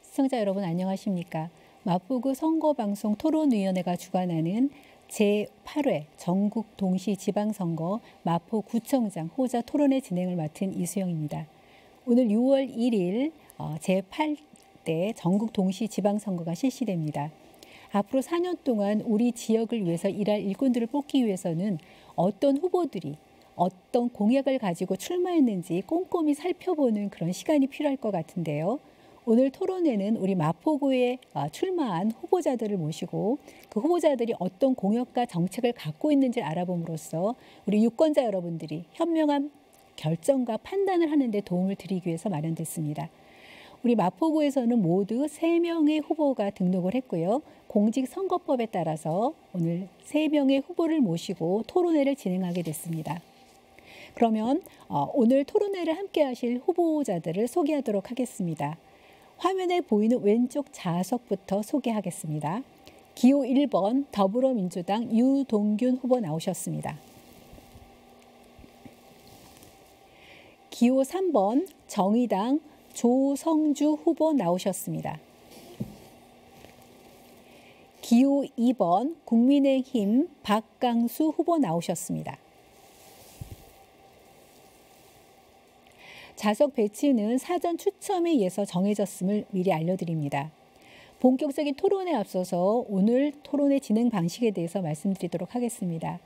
시청자 여러분 안녕하십니까? 마포구 선거방송 토론위원회가 주관하는 제8회 전국 동시지방선거 마포구청장 후보자 토론회 진행을 맡은 이수영입니다. 오늘 6월 1일 제8대 전국 동시지방선거가 실시됩니다. 앞으로 4년 동안 우리 지역을 위해서 일할 일꾼들을 뽑기 위해서는 어떤 후보들이 어떤 공약을 가지고 출마했는지 꼼꼼히 살펴보는 그런 시간이 필요할 것 같은데요. 오늘 토론회는 우리 마포구에 출마한 후보자들을 모시고 그 후보자들이 어떤 공약과 정책을 갖고 있는지를 알아봄으로써 우리 유권자 여러분들이 현명한 결정과 판단을 하는 데 도움을 드리기 위해서 마련됐습니다. 우리 마포구에서는 모두 3명의 후보가 등록을 했고요. 공직선거법에 따라서 오늘 3명의 후보를 모시고 토론회를 진행하게 됐습니다. 그러면 오늘 토론회를 함께 하실 후보자들을 소개하도록 하겠습니다. 화면에 보이는 왼쪽 좌석부터 소개하겠습니다. 기호 1번 더불어민주당 유동균 후보 나오셨습니다. 기호 3번 정의당 조성주 후보 나오셨습니다. 기호 2번 국민의힘 박강수 후보 나오셨습니다. 좌석 배치는 사전 추첨에 의해서 정해졌음을 미리 알려드립니다. 본격적인 토론에 앞서서 오늘 토론회 진행 방식에 대해서 말씀드리도록 하겠습니다.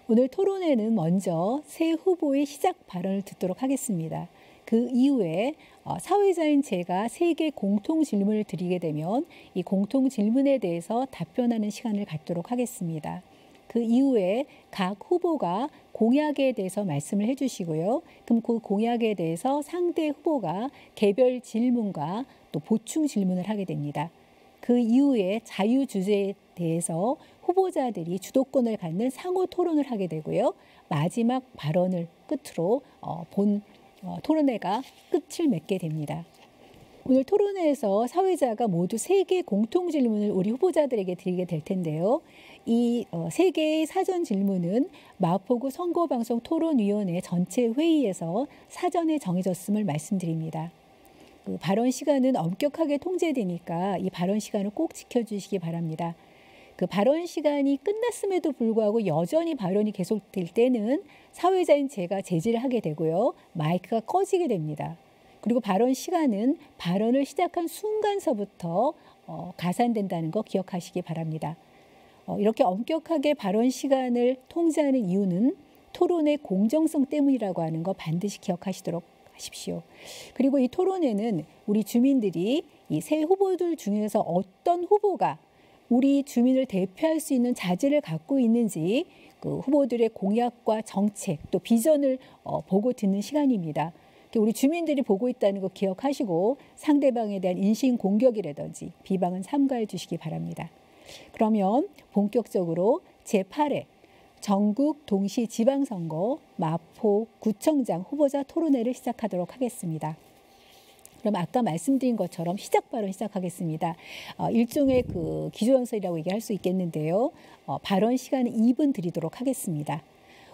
오늘 토론회는 먼저 새 후보의 시작 발언을 듣도록 하겠습니다. 그 이후에 사회자인 제가 3개 공통 질문을 드리게 되면 이 공통 질문에 대해서 답변하는 시간을 갖도록 하겠습니다. 그 이후에 각 후보가 공약에 대해서 말씀을 해주시고요. 그럼 그 공약에 대해서 상대 후보가 개별 질문과 또 보충 질문을 하게 됩니다. 그 이후에 자유 주제에 대해서 후보자들이 주도권을 갖는 상호 토론을 하게 되고요. 마지막 발언을 끝으로 토론회가 끝을 맺게 됩니다. 오늘 토론회에서 사회자가 모두 3개의 공통 질문을 우리 후보자들에게 드리게 될 텐데요. 이 3개의 사전 질문은 마포구 선거방송 토론위원회 전체 회의에서 사전에 정해졌음을 말씀드립니다. 그 발언 시간은 엄격하게 통제되니까 이 발언 시간을 꼭 지켜주시기 바랍니다. 그 발언 시간이 끝났음에도 불구하고 여전히 발언이 계속될 때는 사회자인 제가 제지를 하게 되고요. 마이크가 꺼지게 됩니다. 그리고 발언 시간은 발언을 시작한 순간서부터 가산된다는 거 기억하시기 바랍니다. 이렇게 엄격하게 발언 시간을 통제하는 이유는 토론의 공정성 때문이라고 하는 거 반드시 기억하시도록 하십시오. 그리고 이 토론회는 우리 주민들이 이 새 후보들 중에서 어떤 후보가 우리 주민을 대표할 수 있는 자질을 갖고 있는지 그 후보들의 공약과 정책 또 비전을 보고 듣는 시간입니다. 우리 주민들이 보고 있다는 거 기억하시고 상대방에 대한 인신공격이라든지 비방은 삼가해 주시기 바랍니다. 그러면 본격적으로 제8회 전국 동시지방선거 마포구청장 후보자 토론회를 시작하도록 하겠습니다. 그럼 아까 말씀드린 것처럼 시작 발언 시작하겠습니다. 일종의 그 기조연설이라고 얘기할 수 있겠는데요. 발언 시간은 2분 드리도록 하겠습니다.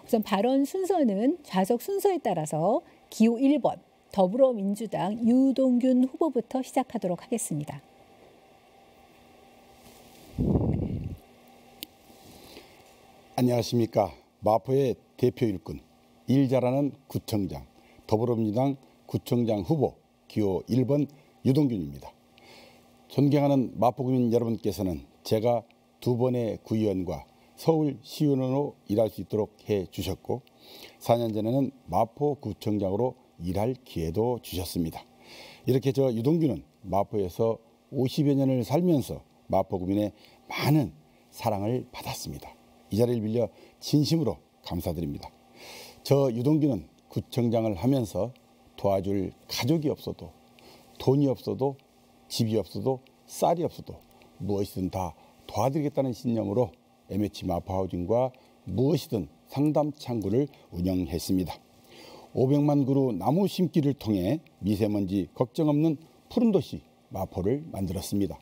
우선 발언 순서는 좌석 순서에 따라서 기호 1번 더불어민주당 유동균 후보부터 시작하도록 하겠습니다. 안녕하십니까. 마포의 대표 일꾼, 일 잘하는 구청장, 더불어민주당 구청장 후보 기호 1번 유동균입니다. 존경하는 마포구민 여러분께서는 제가 2번의 구의원과 서울시의원으로 일할 수 있도록 해주셨고 4년 전에는 마포구청장으로 일할 기회도 주셨습니다. 이렇게 저 유동균은 마포에서 50여 년을 살면서 마포구민의 많은 사랑을 받았습니다. 이 자리를 빌려 진심으로 감사드립니다. 저 유동균은 구청장을 하면서 도와줄 가족이 없어도 돈이 없어도 집이 없어도 쌀이 없어도 무엇이든 다 도와드리겠다는 신념으로 MH 마포하우징과 무엇이든 상담 창구를 운영했습니다. 500만 그루 나무 심기를 통해 미세먼지 걱정 없는 푸른 도시 마포를 만들었습니다.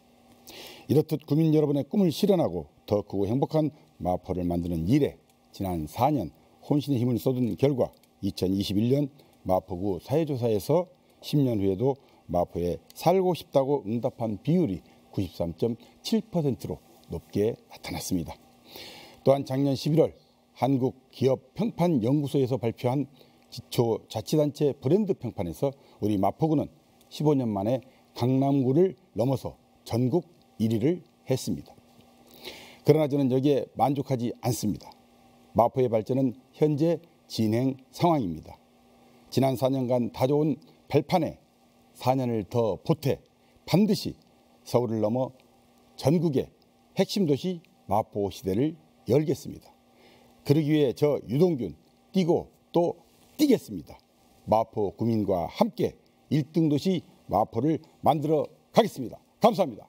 이렇듯 구민 여러분의 꿈을 실현하고 더 크고 행복한 마포를 만드는 일에 지난 4년 혼신의 힘을 쏟은 결과 2021년 마포구 사회조사에서 10년 후에도 마포에 살고 싶다고 응답한 비율이 93.7%로 높게 나타났습니다. 또한 작년 11월 한국기업평판연구소에서 발표한 기초자치단체 브랜드 평판에서 우리 마포구는 15년 만에 강남구를 넘어서 전국 1위를 했습니다. 그러나 저는 여기에 만족하지 않습니다. 마포의 발전은 현재 진행 상황입니다. 지난 4년간 다져온 발판에 4년을 더 보태 반드시 서울을 넘어 전국의 핵심 도시 마포 시대를 열겠습니다. 그러기 위해 저 유동균 뛰고 또 뛰겠습니다. 마포 구민과 함께 1등 도시 마포를 만들어 가겠습니다. 감사합니다.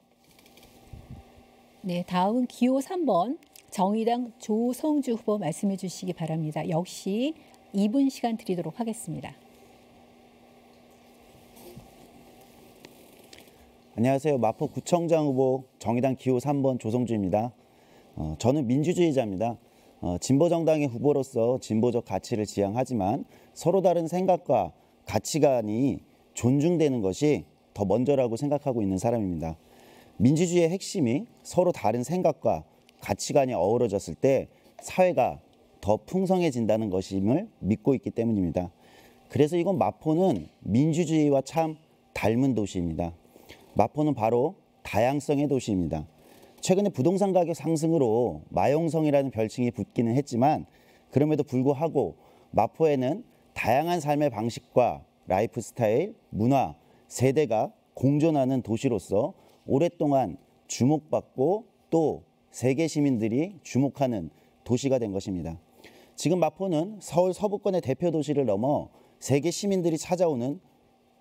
네, 다음은 기호 3번 정의당 조성주 후보 말씀해 주시기 바랍니다. 역시 2분 시간 드리도록 하겠습니다. 안녕하세요. 마포구청장 후보 정의당 기호 3번 조성주입니다. 저는 민주주의자입니다. 진보정당의 후보로서 진보적 가치를 지향하지만 서로 다른 생각과 가치관이 존중되는 것이 더 먼저라고 생각하고 있는 사람입니다. 민주주의의 핵심이 서로 다른 생각과 가치관이 어우러졌을 때 사회가 더 풍성해진다는 것임을 믿고 있기 때문입니다. 그래서 이건 마포는 민주주의와 참 닮은 도시입니다. 마포는 바로 다양성의 도시입니다. 최근에 부동산 가격 상승으로 마용성이라는 별칭이 붙기는 했지만 그럼에도 불구하고 마포에는 다양한 삶의 방식과 라이프 스타일, 문화, 세대가 공존하는 도시로서 오랫동안 주목받고 또 세계 시민들이 주목하는 도시가 된 것입니다. 지금 마포는 서울 서부권의 대표 도시를 넘어 세계 시민들이 찾아오는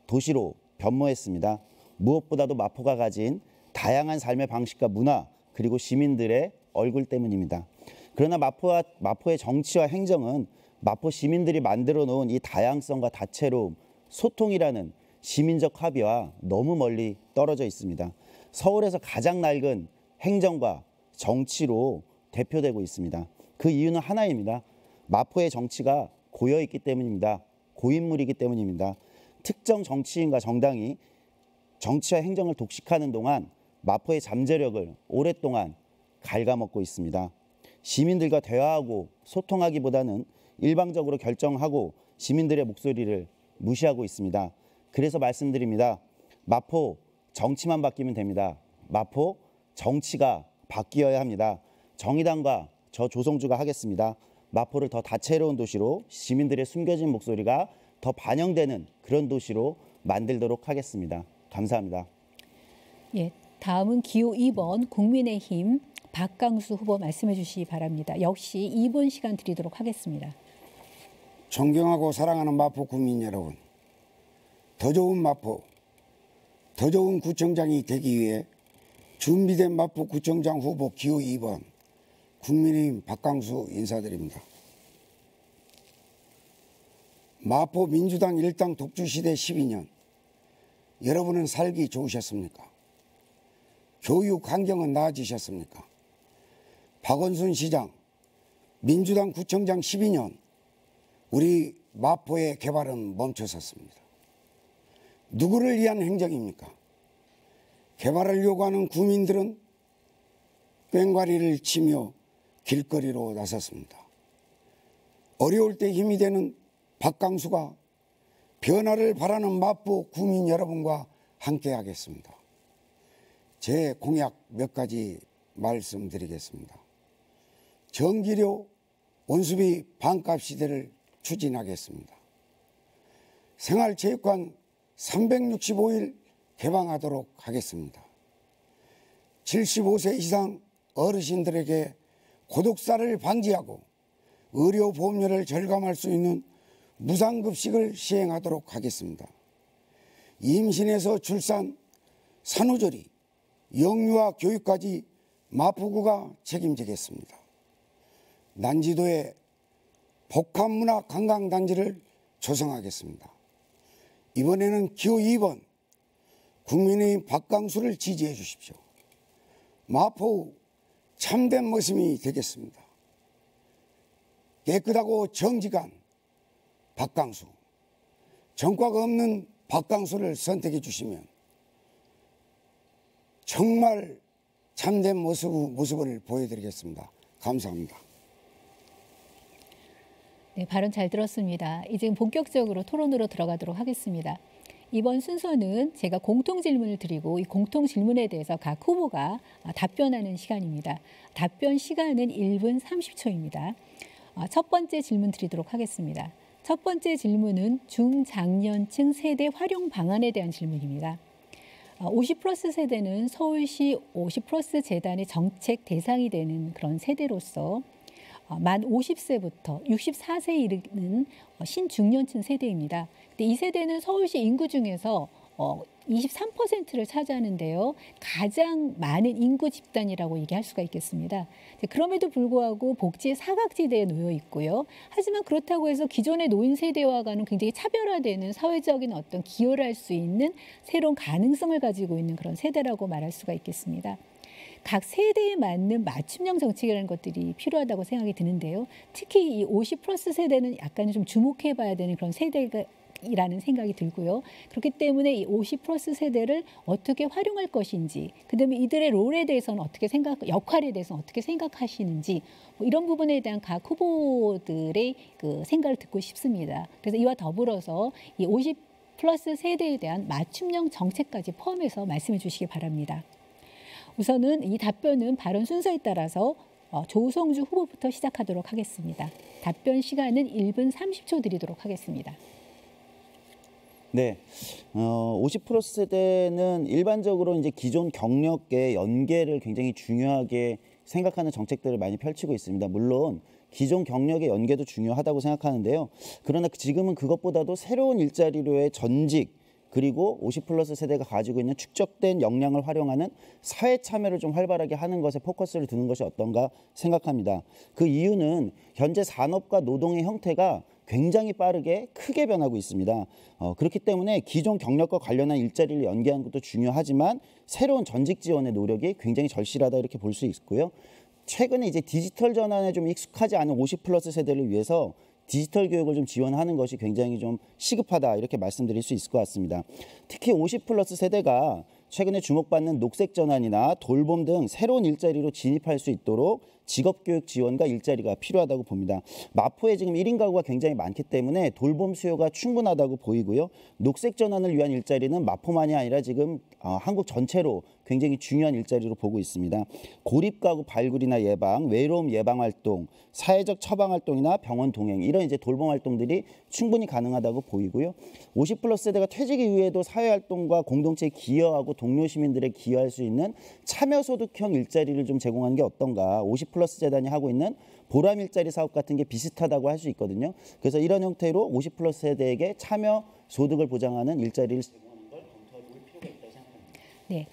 도시로 변모했습니다. 무엇보다도 마포가 가진 다양한 삶의 방식과 문화 그리고 시민들의 얼굴 때문입니다. 그러나 마포의 정치와 행정은 마포 시민들이 만들어 놓은 이 다양성과 다채로움, 소통이라는 시민적 합의와 너무 멀리 떨어져 있습니다. 서울에서 가장 낡은 행정과 정치로 대표되고 있습니다. 그 이유는 하나입니다. 마포의 정치가 고여있기 때문입니다. 고인물이기 때문입니다. 특정 정치인과 정당이 정치와 행정을 독식하는 동안 마포의 잠재력을 오랫동안 갉아먹고 있습니다. 시민들과 대화하고 소통하기보다는 일방적으로 결정하고 시민들의 목소리를 무시하고 있습니다. 그래서 말씀드립니다. 마포 정치만 바뀌면 됩니다. 마포 정치가 바뀌어야 합니다. 정의당과 저 조성주가 하겠습니다. 마포를 더 다채로운 도시로 시민들의 숨겨진 목소리가 더 반영되는 그런 도시로 만들도록 하겠습니다. 감사합니다. 예, 다음은 기호 2번 국민의힘 박강수 후보 말씀해 주시기 바랍니다. 역시 2분 시간 드리도록 하겠습니다. 존경하고 사랑하는 마포 국민 여러분, 더 좋은 마포, 더 좋은 구청장이 되기 위해 준비된 마포구청장 후보 기호 2번 국민의힘 박강수 인사드립니다. 마포 민주당 일당 독주시대 12년, 여러분은 살기 좋으셨습니까? 교육 환경은 나아지셨습니까? 박원순 시장, 민주당 구청장 12년, 우리 마포의 개발은 멈춰섰습니다. 누구를 위한 행정입니까? 개발을 요구하는 구민들은 꽹과리를 치며 길거리로 나섰습니다. 어려울 때 힘이 되는 박강수가 변화를 바라는 마포 구민 여러분과 함께 하겠습니다. 제 공약 몇 가지 말씀드리겠습니다. 전기료 원수비 반값 시대를 추진하겠습니다. 생활체육관 365일 개방하도록 하겠습니다. 75세 이상 어르신들에게 고독사를 방지하고 의료보험료를 절감할 수 있는 무상급식을 시행하도록 하겠습니다. 임신에서 출산, 산후조리, 영유아 교육까지 마포구가 책임지겠습니다. 난지도에 복합문화 관광단지를 조성하겠습니다. 이번에는 기호 2번 국민의힘 박강수를 지지해 주십시오. 마포 참된 모습이 되겠습니다. 깨끗하고 정직한 박강수, 전과가 없는 박강수를 선택해 주시면 정말 참된 모습을 보여드리겠습니다. 감사합니다. 네, 발언 잘 들었습니다. 이제 본격적으로 토론으로 들어가도록 하겠습니다. 이번 순서는 제가 공통 질문을 드리고 이 공통 질문에 대해서 각 후보가 답변하는 시간입니다. 답변 시간은 1분 30초입니다. 첫 번째 질문 드리도록 하겠습니다. 첫 번째 질문은 중장년층 세대 활용 방안에 대한 질문입니다. 50+ 세대는 서울시 50+ 재단의 정책 대상이 되는 그런 세대로서 만 50세부터 64세에 이르는 신중년층 세대입니다. 근데 이 세대는 서울시 인구 중에서 23%를 차지하는데요. 가장 많은 인구 집단이라고 얘기할 수가 있겠습니다. 그럼에도 불구하고 복지의 사각지대에 놓여 있고요. 하지만 그렇다고 해서 기존의 노인 세대와는 굉장히 차별화되는 사회적인 어떤 기여를 할 수 있는 새로운 가능성을 가지고 있는 그런 세대라고 말할 수가 있겠습니다. 각 세대에 맞는 맞춤형 정책이라는 것들이 필요하다고 생각이 드는데요. 특히 이 50+ 세대는 약간 좀 주목해 봐야 되는 그런 세대이라는 생각이 들고요. 그렇기 때문에 이 50+ 세대를 어떻게 활용할 것인지, 그다음에 이들의 롤에 대해서는 역할에 대해서는 어떻게 생각하시는지 이런 부분에 대한 각 후보들의 그 생각을 듣고 싶습니다. 그래서 이와 더불어서 이 50+ 세대에 대한 맞춤형 정책까지 포함해서 말씀해 주시기 바랍니다. 우선은 이 답변은 발언 순서에 따라서 조성주 후보부터 시작하도록 하겠습니다. 답변 시간은 1분 30초 드리도록 하겠습니다. 네, 50+ 세대는 일반적으로 이제 기존 경력의 연계를 굉장히 중요하게 생각하는 정책들을 많이 펼치고 있습니다. 물론 기존 경력의 연계도 중요하다고 생각하는데요. 그러나 지금은 그것보다도 새로운 일자리로의 전직, 그리고 50+ 세대가 가지고 있는 축적된 역량을 활용하는 사회 참여를 좀 활발하게 하는 것에 포커스를 두는 것이 어떤가 생각합니다. 그 이유는 현재 산업과 노동의 형태가 굉장히 빠르게 크게 변하고 있습니다. 그렇기 때문에 기존 경력과 관련한 일자리를 연계하는 것도 중요하지만 새로운 전직 지원의 노력이 굉장히 절실하다 이렇게 볼 수 있고요. 최근에 이제 디지털 전환에 좀 익숙하지 않은 50+ 세대를 위해서 디지털 교육을 좀 지원하는 것이 굉장히 좀 시급하다 이렇게 말씀드릴 수 있을 것 같습니다. 특히 50+ 세대가 최근에 주목받는 녹색 전환이나 돌봄 등 새로운 일자리로 진입할 수 있도록 직업교육 지원과 일자리가 필요하다고 봅니다. 마포에 지금 1인 가구가 굉장히 많기 때문에 돌봄 수요가 충분하다고 보이고요. 녹색 전환을 위한 일자리는 마포만이 아니라 지금 한국 전체로 굉장히 중요한 일자리로 보고 있습니다. 고립가구 발굴이나 예방, 외로움 예방 활동, 사회적 처방 활동이나 병원 동행 이런 이제 돌봄 활동들이 충분히 가능하다고 보이고요. 50+ 세대가 퇴직 이후에도 사회 활동과 공동체에 기여하고 동료 시민들에 기여할 수 있는 참여소득형 일자리를 좀 제공하는 게 어떤가. 50+ 재단이 하고 있는 보람 일자리 사업 같은 게 비슷하다고 할 수 있거든요. 그래서 이런 형태로 50+ 세대에게 참여 소득을 보장하는 일자리를 제공하는 걸 검토해 볼 필요가 있다고 생각합니다. 네.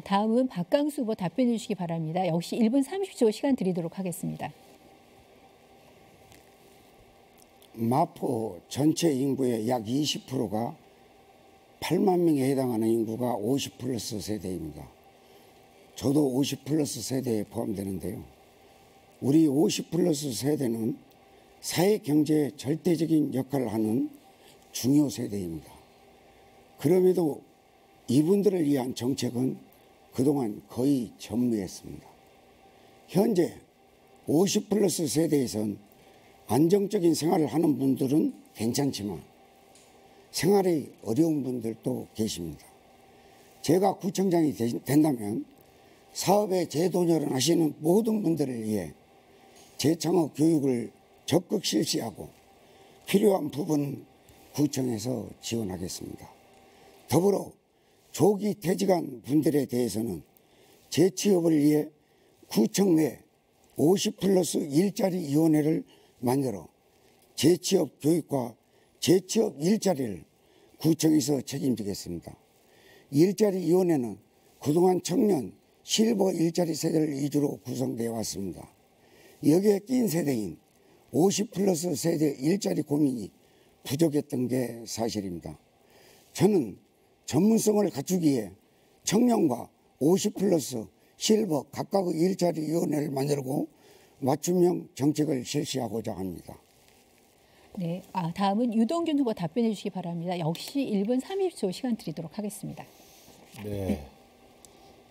다음은 박강수 후보 답변해 주시기 바랍니다. 역시 1분 30초 시간 드리도록 하겠습니다. 마포 전체 인구의 약 20%가 8만 명에 해당하는 인구가 50+ 세대입니다. 저도 50+ 세대에 포함되는데요. 우리 50+ 세대는 사회 경제에 절대적인 역할을 하는 중요 세대입니다. 그럼에도 이분들을 위한 정책은 그동안 거의 전무했습니다. 현재 50+ 세대에선 안정적인 생활을 하는 분들은 괜찮지만 생활이 어려운 분들도 계십니다. 제가 구청장이 된다면 사업에 재도전을 하시는 모든 분들을 위해 재창업 교육을 적극 실시하고 필요한 부분 구청에서 지원하겠습니다. 더불어 조기 퇴직한 분들에 대해서는 재취업을 위해 구청 내 50+ 일자리위원회를 만들어 재취업 교육과 재취업 일자리를 구청에서 책임지겠습니다. 일자리위원회는 그동안 청년 실버 일자리 세대를 위주로 구성되어 왔습니다. 여기에 낀 세대인 50+ 세대 일자리 고민이 부족했던 게 사실입니다. 저는 전문성을 갖추기에 청년과 50+ 실버 각각의 일자리 위원회를 만들고 맞춤형 정책을 실시하고자 합니다. 네, 다음은 유동균 후보 답변해 주시기 바랍니다. 역시 1분 30초 시간 드리도록 하겠습니다. 네,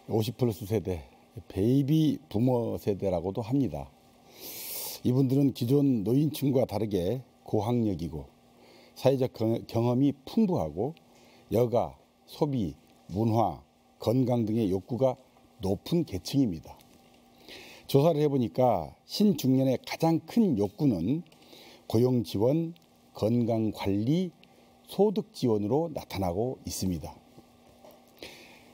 50+ 세대, 베이비 부머 세대라고도 합니다. 이분들은 기존 노인층과 다르게 고학력이고 사회적 경험이 풍부하고 여가, 소비, 문화, 건강 등의 욕구가 높은 계층입니다. 조사를 해보니까 신중년의 가장 큰 욕구는 고용 지원, 건강 관리, 소득 지원으로 나타나고 있습니다.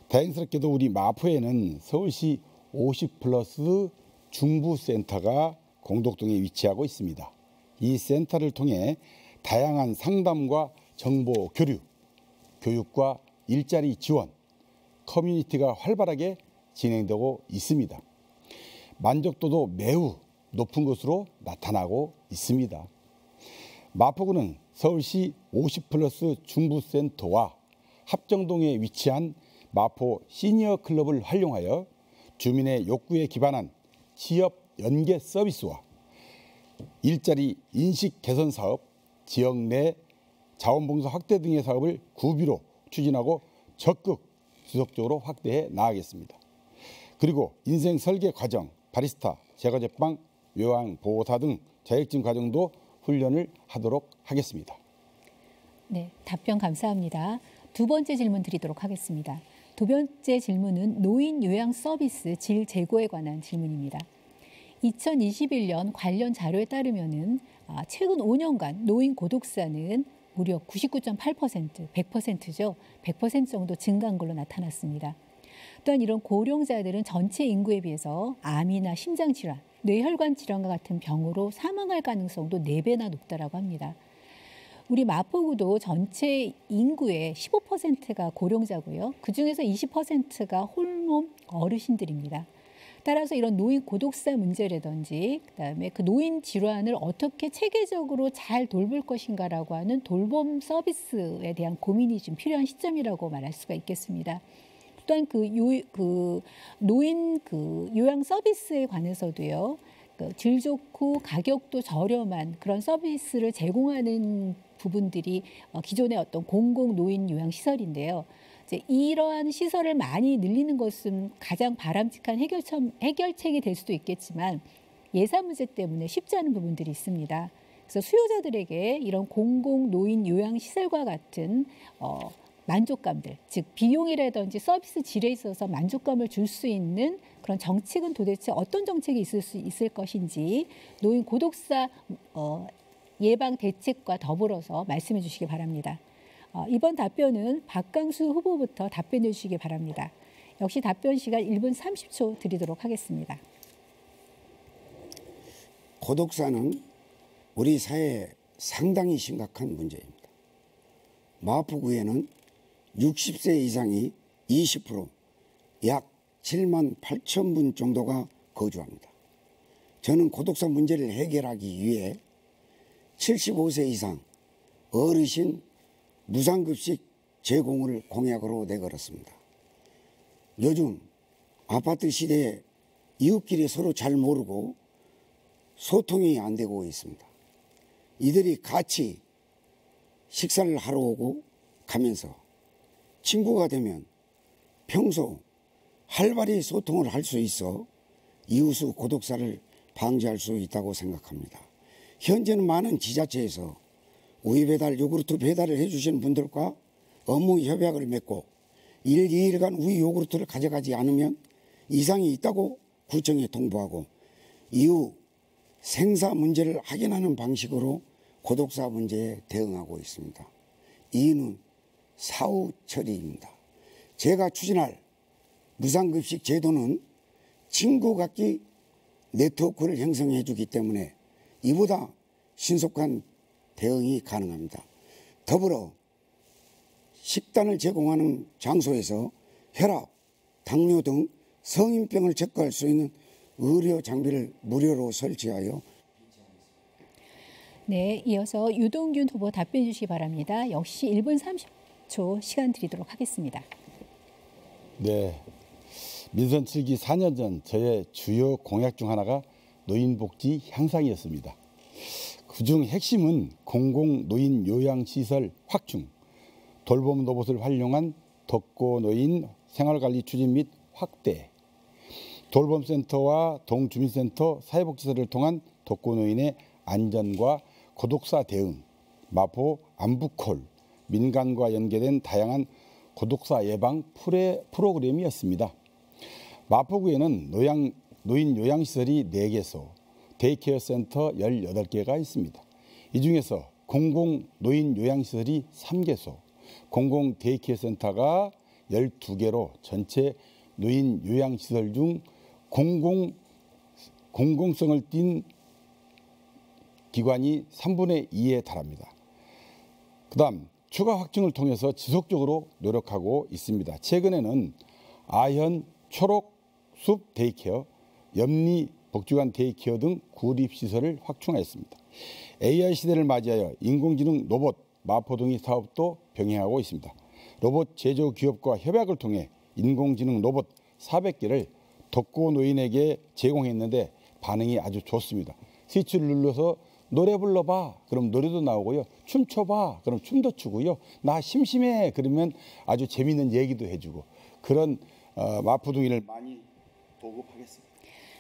다행스럽게도 우리 마포에는 서울시 50+ 중부센터가 공덕동에 위치하고 있습니다. 이 센터를 통해 다양한 상담과 정보 교류, 교육과 일자리 지원, 커뮤니티가 활발하게 진행되고 있습니다. 만족도도 매우 높은 것으로 나타나고 있습니다. 마포구는 서울시 50+ 중부센터와 합정동에 위치한 마포 시니어 클럽을 활용하여 주민의 욕구에 기반한 취업 연계 서비스와 일자리 인식 개선 사업, 지역 내 자원봉사 확대 등의 사업을 구비로 추진하고 적극 지속적으로 확대해 나가겠습니다. 그리고 인생 설계 과정, 바리스타, 제과제빵, 요양보호사 등 자격증 과정도 훈련을 하도록 하겠습니다. 네, 답변 감사합니다. 두 번째 질문 드리도록 하겠습니다. 두 번째 질문은 노인 요양 서비스 질 제고에 관한 질문입니다. 2021년 관련 자료에 따르면은 최근 5년간 노인 고독사는 무려 99.8%, 100%죠. 100% 정도 증가한 걸로 나타났습니다. 또한 이런 고령자들은 전체 인구에 비해서 암이나 심장질환, 뇌혈관 질환과 같은 병으로 사망할 가능성도 4배나 높다라고 합니다. 우리 마포구도 전체 인구의 15%가 고령자고요. 그중에서 20%가 홀몸 어르신들입니다. 따라서 이런 노인 고독사 문제라든지 그다음에 그 노인 질환을 어떻게 체계적으로 잘 돌볼 것인가라고 하는 돌봄 서비스에 대한 고민이 좀 필요한 시점이라고 말할 수가 있겠습니다. 또한 노인 요양 서비스에 관해서도요. 질 좋고 가격도 저렴한 그런 서비스를 제공하는 부분들이 기존의 어떤 공공 노인 요양 시설인데요. 이제 이러한 시설을 많이 늘리는 것은 가장 바람직한 해결책이 될 수도 있겠지만 예산 문제 때문에 쉽지 않은 부분들이 있습니다. 그래서 수요자들에게 이런 공공 노인 요양 시설과 같은 만족감들, 즉 비용이라든지 서비스 질에 있어서 만족감을 줄 수 있는 그런 정책은 도대체 어떤 정책이 있을 수 있을 것인지 노인 고독사 예방 대책과 더불어서 말씀해 주시기 바랍니다. 이번 답변은 박강수 후보부터 답변해 주시기 바랍니다. 역시 답변 시간 1분 30초 드리도록 하겠습니다. 고독사는 우리 사회에 상당히 심각한 문제입니다. 마포구에는 60세 이상이 20%, 약 7만 8천 분 정도가 거주합니다. 저는 고독사 문제를 해결하기 위해 75세 이상 어르신 무상급식 제공을 공약으로 내걸었습니다. 요즘 아파트 시대에 이웃끼리 서로 잘 모르고 소통이 안 되고 있습니다. 이들이 같이 식사를 하러 오고 가면서 친구가 되면 평소 활발히 소통을 할 수 있어 이웃의 고독사를 방지할 수 있다고 생각합니다. 현재는 많은 지자체에서 우유 배달, 요구르트 배달을 해주시는 분들과 업무 협약을 맺고 1, 2일간 우유 요구르트를 가져가지 않으면 이상이 있다고 구청에 통보하고 이후 생사 문제를 확인하는 방식으로 고독사 문제에 대응하고 있습니다. 이유는 사후 처리입니다. 제가 추진할 무상급식 제도는 친구 갖기 네트워크를 형성해 주기 때문에 이보다 신속한 대응이 가능합니다. 더불어 식단을 제공하는 장소에서 혈압, 당뇨 등 성인병을 체크할 수 있는 의료 장비를 무료로 설치하여 네, 이어서 유동균 후보 답변 주시기 바랍니다. 역시 1분 30초 시간 드리도록 하겠습니다. 네, 민선 7기 4년 전 저의 주요 공약 중 하나가 노인복지 향상이었습니다. 그중 핵심은 공공노인 요양시설 확충, 돌봄 로봇을 활용한 독거노인 생활관리 추진 및 확대, 돌봄센터와 동주민센터, 사회복지사를 통한 독거노인의 안전과 고독사 대응, 마포 안부콜, 민간과 연계된 다양한 고독사 예방 프로그램이었습니다. 마포구에는 노인 요양시설이 4개소, 데이케어 센터 18개가 있습니다. 이 중에서 공공노인 요양시설이 3개소, 공공 데이케어 센터가 12개로 전체 노인 요양시설 중 공공성을 띈 기관이 3분의 2에 달합니다. 그 다음 추가 확충을 통해서 지속적으로 노력하고 있습니다. 최근에는 아현 초록숲 데이케어, 염리 복지관 데이케어 등 구립시설을 확충하였습니다. AI 시대를 맞이하여 인공지능 로봇 마포동의 사업도 병행하고 있습니다. 로봇 제조 기업과 협약을 통해 인공지능 로봇 400개를 독거노인에게 제공했는데 반응이 아주 좋습니다. 스위치를 눌러서 노래 불러봐. 그럼 노래도 나오고요. 춤춰봐. 그럼 춤도 추고요. 나 심심해. 그러면 아주 재미있는 얘기도 해주고 그런 마포동의를 많이 보급하겠습니다.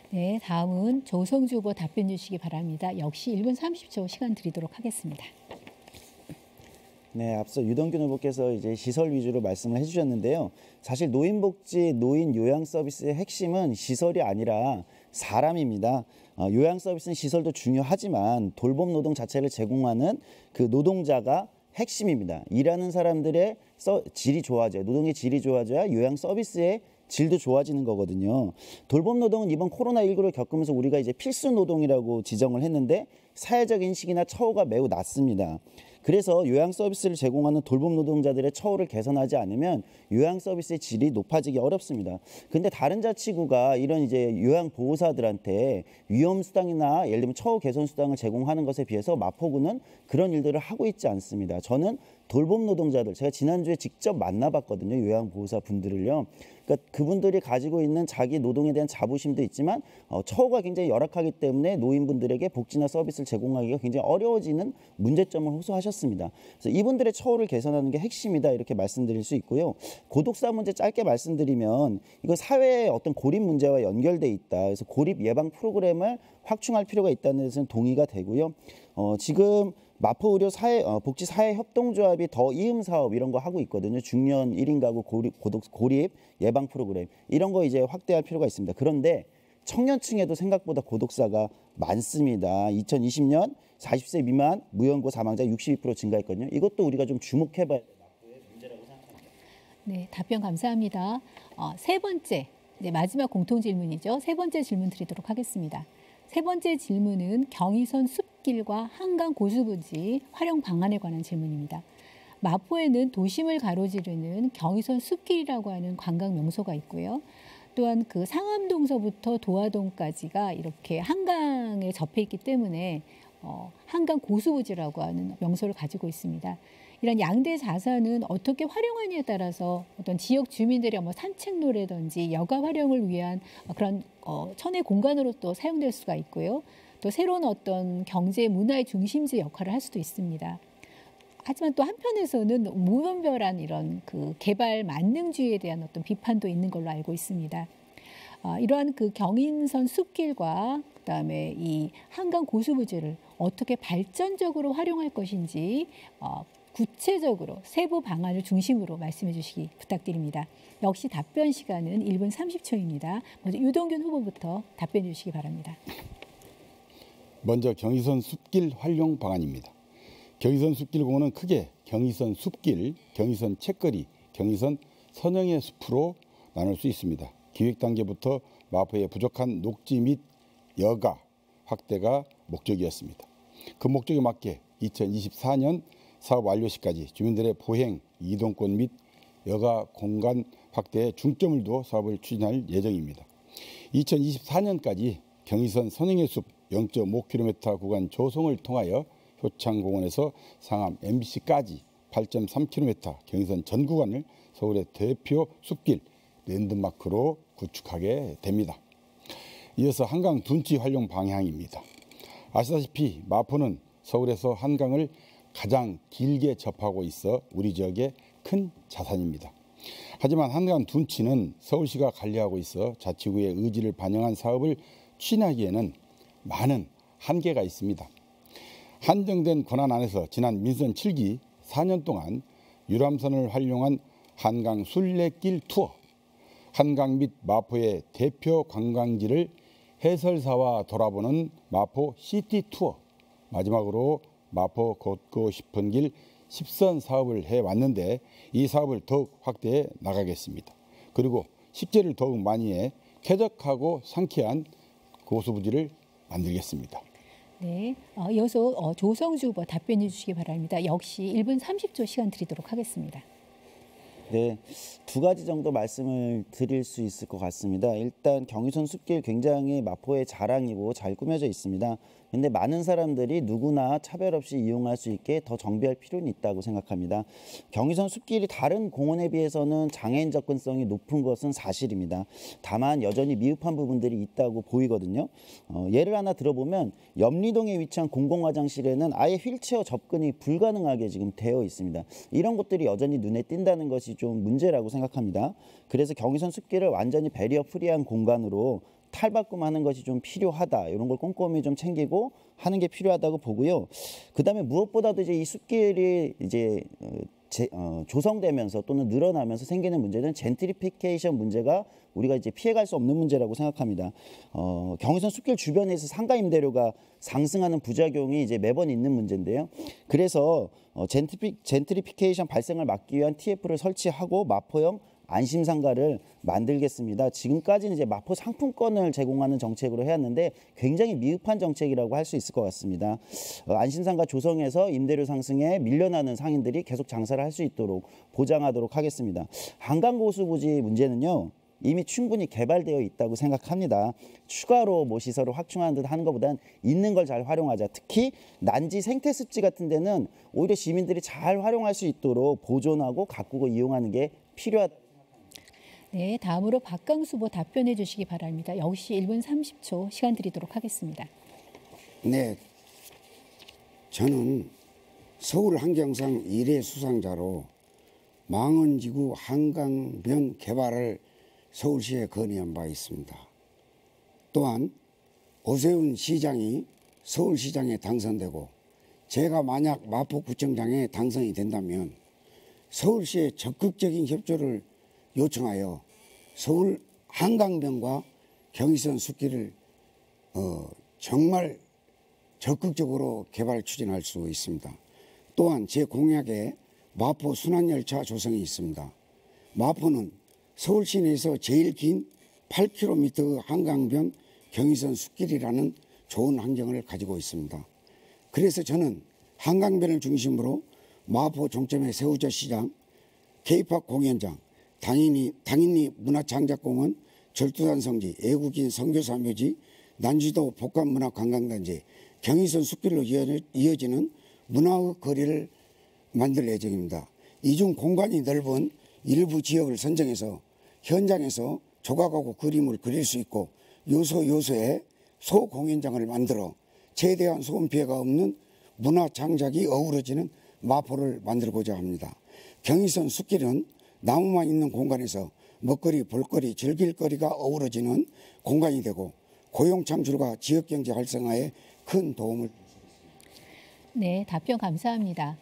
네, 다음은 조성주 후보 답변 주시기 바랍니다. 역시 1분 30초 시간 드리도록 하겠습니다. 네, 앞서 유동균 후보께서 이제 시설 위주로 말씀을 해주셨는데요. 사실 노인복지, 노인 요양 서비스의 핵심은 시설이 아니라 사람입니다. 요양 서비스는 시설도 중요하지만 돌봄 노동 자체를 제공하는 그 노동자가 핵심입니다. 일하는 사람들의 질이 좋아져야, 노동의 질이 좋아져야 요양 서비스의 질도 좋아지는 거거든요. 돌봄 노동은 이번 코로나19를 겪으면서 우리가 이제 필수 노동이라고 지정을 했는데 사회적 인식이나 처우가 매우 낮습니다. 그래서 요양 서비스를 제공하는 돌봄 노동자들의 처우를 개선하지 않으면 요양 서비스의 질이 높아지기 어렵습니다. 근데 다른 자치구가 이런 이제 요양 보호사들한테 위험 수당이나 예를 들면 처우 개선 수당을 제공하는 것에 비해서 마포구는 그런 일들을 하고 있지 않습니다. 저는 돌봄 노동자들, 제가 지난주에 직접 만나봤거든요. 요양 보호사 분들을요. 그러니까 그분들이 가지고 있는 자기 노동에 대한 자부심도 있지만 처우가 굉장히 열악하기 때문에 노인분들에게 복지나 서비스를 제공하기가 굉장히 어려워지는 문제점을 호소하셨습니다. 그래서 이분들의 처우를 개선하는 게 핵심이다 이렇게 말씀드릴 수 있고요. 고독사 문제 짧게 말씀드리면 이거 사회의 어떤 고립 문제와 연결돼 있다. 그래서 고립 예방 프로그램을 확충할 필요가 있다는 데서는 동의가 되고요. 지금 마포의료 복지사회협동조합이 더 이음 사업 이런 거 하고 있거든요. 중년 1인 가구 고립 예방 프로그램 이런 거 이제 확대할 필요가 있습니다. 그런데 청년층에도 생각보다 고독사가 많습니다. 2020년 40세 미만 무연고 사망자 62% 증가했거든요. 이것도 우리가 좀 주목해봐야 될 마포의 문제라고 생각합니다. 네, 답변 감사합니다. 세 번째, 이제 마지막 공통 질문이죠. 세 번째 질문 드리도록 하겠습니다. 세 번째 질문은 경의선 숲길과 한강 고수부지 활용 방안에 관한 질문입니다. 마포에는 도심을 가로지르는 경의선 숲길이라고 하는 관광 명소가 있고요. 또한 그 상암동서부터 도화동까지가 이렇게 한강에 접해 있기 때문에 한강 고수부지라고 하는 명소를 가지고 있습니다. 이런 양대 자산은 어떻게 활용하느냐에 따라서 어떤 지역 주민들의 산책로라든지 여가 활용을 위한 그런 천혜 공간으로 또 사용될 수가 있고요. 또 새로운 어떤 경제 문화의 중심지 역할을 할 수도 있습니다. 하지만 또 한편에서는 무분별한 이런 그 개발 만능주의에 대한 어떤 비판도 있는 걸로 알고 있습니다. 이러한 그 경인선 숲길과 그다음에 이 한강 고수부지를 어떻게 발전적으로 활용할 것인지 구체적으로 세부 방안을 중심으로 말씀해 주시기 부탁드립니다. 역시 답변 시간은 1분 30초입니다. 먼저 유동균 후보부터 답변해 주시기 바랍니다. 먼저 경의선 숲길 활용 방안입니다. 경의선 숲길공원은 크게 경의선 숲길, 경의선 책거리, 경의선 선형의 숲으로 나눌 수 있습니다. 기획 단계부터 마포의 부족한 녹지 및 여가 확대가 목적이었습니다. 그 목적에 맞게 2024년 사업 완료 시까지 주민들의 보행, 이동권 및 여가 공간 확대에 중점을 두어 사업을 추진할 예정입니다. 2024년까지 경의선 선행의 숲 0.5km 구간 조성을 통하여 효창공원에서 상암 MBC까지 8.3km 경의선 전 구간을 서울의 대표 숲길 랜드마크로 구축하게 됩니다. 이어서 한강 둔치 활용 방향입니다. 아시다시피 마포는 서울에서 한강을 가장 길게 접하고 있어 우리 지역의 큰 자산입니다. 하지만 한강 둔치는 서울시가 관리하고 있어 자치구의 의지를 반영한 사업을 추진하기에는 많은 한계가 있습니다. 한정된 권한 안에서 지난 민선 7기 4년 동안 유람선을 활용한 한강 순례길 투어, 한강 및 마포의 대표 관광지를 해설사와 돌아보는 마포 시티 투어, 마지막으로 마포 걷고 싶은 길 10선 사업을 해왔는데 이 사업을 더욱 확대해 나가겠습니다. 그리고 식재를 더욱 많이 해 쾌적하고 상쾌한 고수부지를 만들겠습니다. 네, 이어서 조성주 후보 답변해 주시기 바랍니다. 역시 1분 30초 시간 드리도록 하겠습니다. 네, 두 가지 정도 말씀을 드릴 수 있을 것 같습니다. 일단 경의선 숲길 굉장히 마포의 자랑이고 잘 꾸며져 있습니다. 근데 많은 사람들이 누구나 차별 없이 이용할 수 있게 더 정비할 필요는 있다고 생각합니다. 경의선 숲길이 다른 공원에 비해서는 장애인 접근성이 높은 것은 사실입니다. 다만 여전히 미흡한 부분들이 있다고 보이거든요. 예를 하나 들어보면 염리동에 위치한 공공화장실에는 아예 휠체어 접근이 불가능하게 지금 되어 있습니다. 이런 것들이 여전히 눈에 띈다는 것이 좀 문제라고 생각합니다. 그래서 경의선 숲길을 완전히 배리어 프리한 공간으로 탈바꿈하는 것이 좀 필요하다. 이런 걸 꼼꼼히 좀 챙기고 하는 게 필요하다고 보고요. 그다음에 무엇보다도 이제 이 숲길이 이제 조성되면서 또는 늘어나면서 생기는 문제는 젠트리피케이션 문제가 우리가 이제 피해갈 수 없는 문제라고 생각합니다. 경의선 숲길 주변에서 상가 임대료가 상승하는 부작용이 이제 매번 있는 문제인데요. 그래서 젠트리피케이션 발생을 막기 위한 TF를 설치하고 마포형 안심상가를 만들겠습니다. 지금까지는 이제 마포 상품권을 제공하는 정책으로 해왔는데 굉장히 미흡한 정책이라고 할 수 있을 것 같습니다. 안심상가 조성해서 임대료 상승에 밀려나는 상인들이 계속 장사를 할 수 있도록 보장하도록 하겠습니다. 한강고수부지 문제는요. 이미 충분히 개발되어 있다고 생각합니다. 추가로 뭐 시설을 확충하는 듯 하는 것보단 있는 걸 잘 활용하자. 특히 난지 생태습지 같은 데는 오히려 시민들이 잘 활용할 수 있도록 보존하고 가꾸고 이용하는 게 필요하다. 네, 다음으로 박강수 후보 답변해 주시기 바랍니다. 역시 1분 30초 시간 드리도록 하겠습니다. 네, 저는 서울 환경상 1회 수상자로 망원지구 한강변 개발을 서울시에 건의한 바 있습니다. 또한 오세훈 시장이 서울시장에 당선되고 제가 만약 마포구청장에 당선이 된다면 서울시의 적극적인 협조를 요청하여 서울 한강변과 경의선 숲길을 정말 적극적으로 개발 추진할 수 있습니다. 또한 제 공약에 마포 순환열차 조성이 있습니다. 마포는 서울 시내에서 제일 긴 8km 한강변 경의선 숲길이라는 좋은 환경을 가지고 있습니다. 그래서 저는 한강변을 중심으로 마포 종점의 새우젓 시장, K-팝 공연장, 당연히 문화창작공원, 절두산 성지, 애국인 선교사 묘지, 난지도 복합문화관광단지, 경의선 숲길로 이어지는 문화의 거리를 만들 예정입니다. 이중 공간이 넓은 일부 지역을 선정해서 현장에서 조각하고 그림을 그릴 수 있고 요소에 소공연장을 만들어 최대한 소음 피해가 없는 문화창작이 어우러지는 마포를 만들고자 합니다. 경의선 숲길은 나무만 있는 공간에서 먹거리, 볼거리, 즐길거리가 어우러지는 공간이 되고 고용 창출과 지역경제 활성화에 큰 도움을 네, 답변 감사합니다.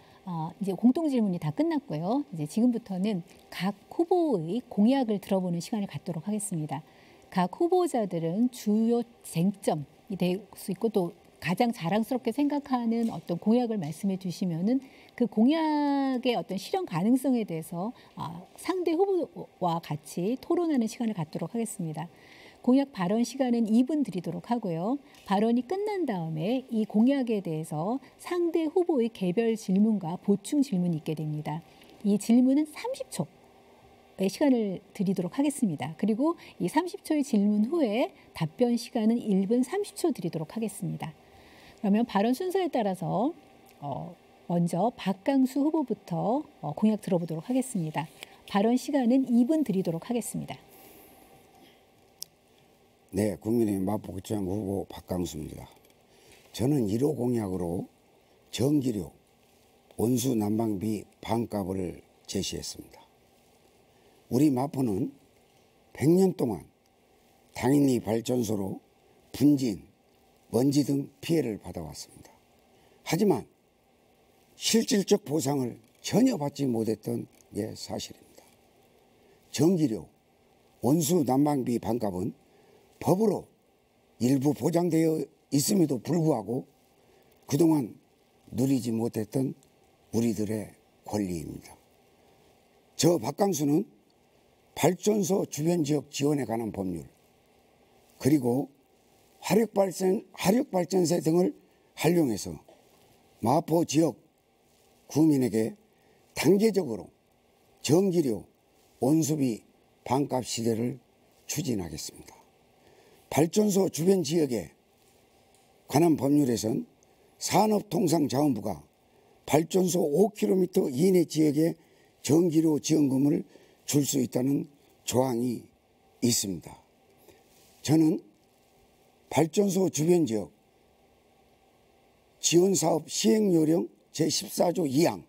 이제 공통 질문이 다 끝났고요. 이제 지금부터는 각 후보의 공약을 들어보는 시간을 갖도록 하겠습니다. 각 후보자들은 주요 쟁점이 될 수 있고 또 가장 자랑스럽게 생각하는 어떤 공약을 말씀해 주시면은 그 공약의 어떤 실현 가능성에 대해서 상대 후보와 같이 토론하는 시간을 갖도록 하겠습니다. 공약 발언 시간은 2분 드리도록 하고요. 발언이 끝난 다음에 이 공약에 대해서 상대 후보의 개별 질문과 보충 질문이 있게 됩니다. 이 질문은 30초의 시간을 드리도록 하겠습니다. 그리고 이 30초의 질문 후에 답변 시간은 1분 30초 드리도록 하겠습니다. 그러면 발언 순서에 따라서 먼저 박강수 후보부터 공약 들어보도록 하겠습니다. 발언 시간은 2분 드리도록 하겠습니다. 네, 국민의힘 마포구청 후보 박강수입니다. 저는 1호 공약으로 전기료, 온수 난방비 반값을 제시했습니다. 우리 마포는 100년 동안 당연히 발전소로 분진, 먼지 등 피해를 받아왔습니다. 하지만 실질적 보상을 전혀 받지 못했던 게 사실입니다. 전기료, 온수 난방비 반값은 법으로 일부 보장되어 있음에도 불구하고 그동안 누리지 못했던 우리들의 권리입니다. 저 박강수는 발전소 주변 지역 지원에 관한 법률, 그리고 화력발전세 등을 활용해서 마포 지역 구민에게 단계적으로 전기료, 온수비 반값 시대를 추진하겠습니다. 발전소 주변 지역에 관한 법률에선 산업통상자원부가 발전소 5km 이내 지역에 전기료 지원금을 줄 수 있다는 조항이 있습니다. 저는 발전소 주변 지역 지원사업 시행요령 제14조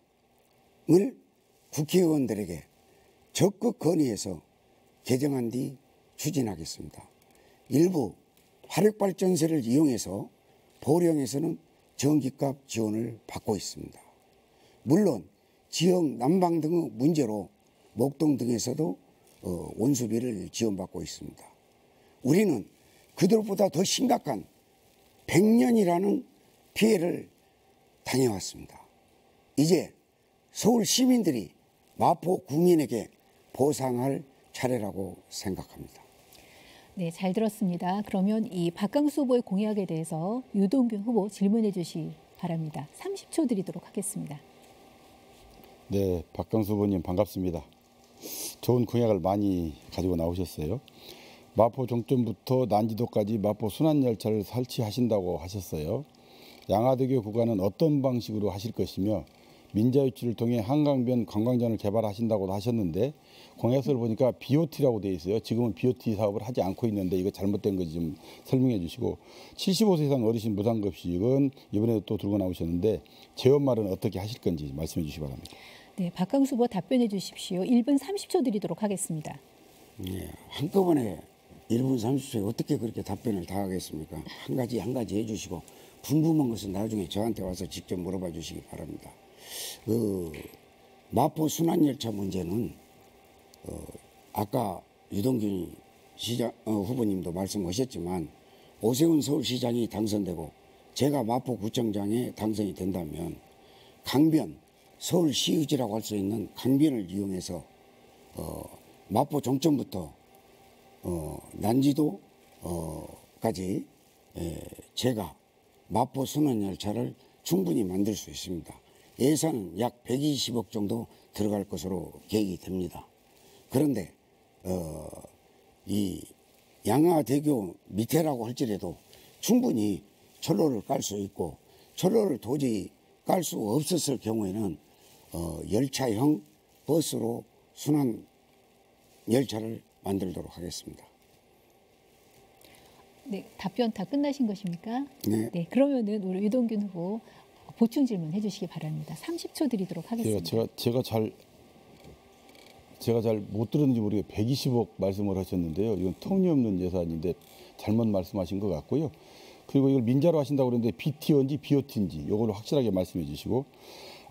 2항을 국회의원들에게 적극 건의해서 개정한 뒤 추진하겠습니다. 일부 화력발전소를 이용해서 보령에서는 전기값 지원을 받고 있습니다. 물론 지역 난방 등의 문제로 목동 등에서도 온수비를 지원받고 있습니다. 우리는 그들보다 더 심각한 100년이라는 피해를 당해왔습니다. 이제 서울 시민들이 마포 국민에게 보상할 차례라고 생각합니다. 네, 잘 들었습니다. 그러면 이 박강수 후보의 공약에 대해서 유동균 후보 질문해 주시 바랍니다. 30초 드리도록 하겠습니다. 네, 박강수 후보님 반갑습니다. 좋은 공약을 많이 가지고 나오셨어요. 마포 종점부터 난지도까지 마포 순환열차를 설치하신다고 하셨어요. 양화대교 구간은 어떤 방식으로 하실 것이며 민자유치를 통해 한강변 관광전을 개발하신다고 하셨는데 공약서를 보니까 BOT라고 되어 있어요. 지금은 BOT 사업을 하지 않고 있는데 이거 잘못된 건지 좀 설명해 주시고 75세 이상 어르신 무상급식은 이번에도 또 들고 나오셨는데 재원말은 어떻게 하실 건지 말씀해 주시기 바랍니다. 네, 박강수 후보 답변해 주십시오. 1분 30초 드리도록 하겠습니다. 네, 한꺼번에 1분 30초에 어떻게 그렇게 답변을 다 하겠습니까? 한 가지 해주시고 궁금한 것은 나중에 저한테 와서 직접 물어봐 주시기 바랍니다. 마포 순환열차 문제는 아까 유동균 후보님도 말씀하셨지만 오세훈 서울시장이 당선되고 제가 마포구청장에 당선이 된다면 강변 서울시유지라고 할 수 있는 강변을 이용해서 마포 종점부터 난지도까지 제가 마포 순환열차를 충분히 만들 수 있습니다. 예산은 약 120억 정도 들어갈 것으로 계획이 됩니다. 그런데 이 양화대교 밑에라고 할지라도 충분히 철로를 깔 수 있고 철로를 도저히 깔 수 없었을 경우에는 열차형 버스로 순환 열차를 만들도록 하겠습니다. 네, 답변 다 끝나신 것입니까? 네. 네, 그러면은 우리 유동균 후보 보충 질문 해주시기 바랍니다. 30초 드리도록 하겠습니다. 제가 잘 못 들었는지 모르게 120억 말씀을 하셨는데요. 이건 터무니없는 예산인데 잘못 말씀하신 것 같고요. 그리고 이걸 민자로 하신다고 그랬는데 BT인지 BOT인지 이걸 확실하게 말씀해 주시고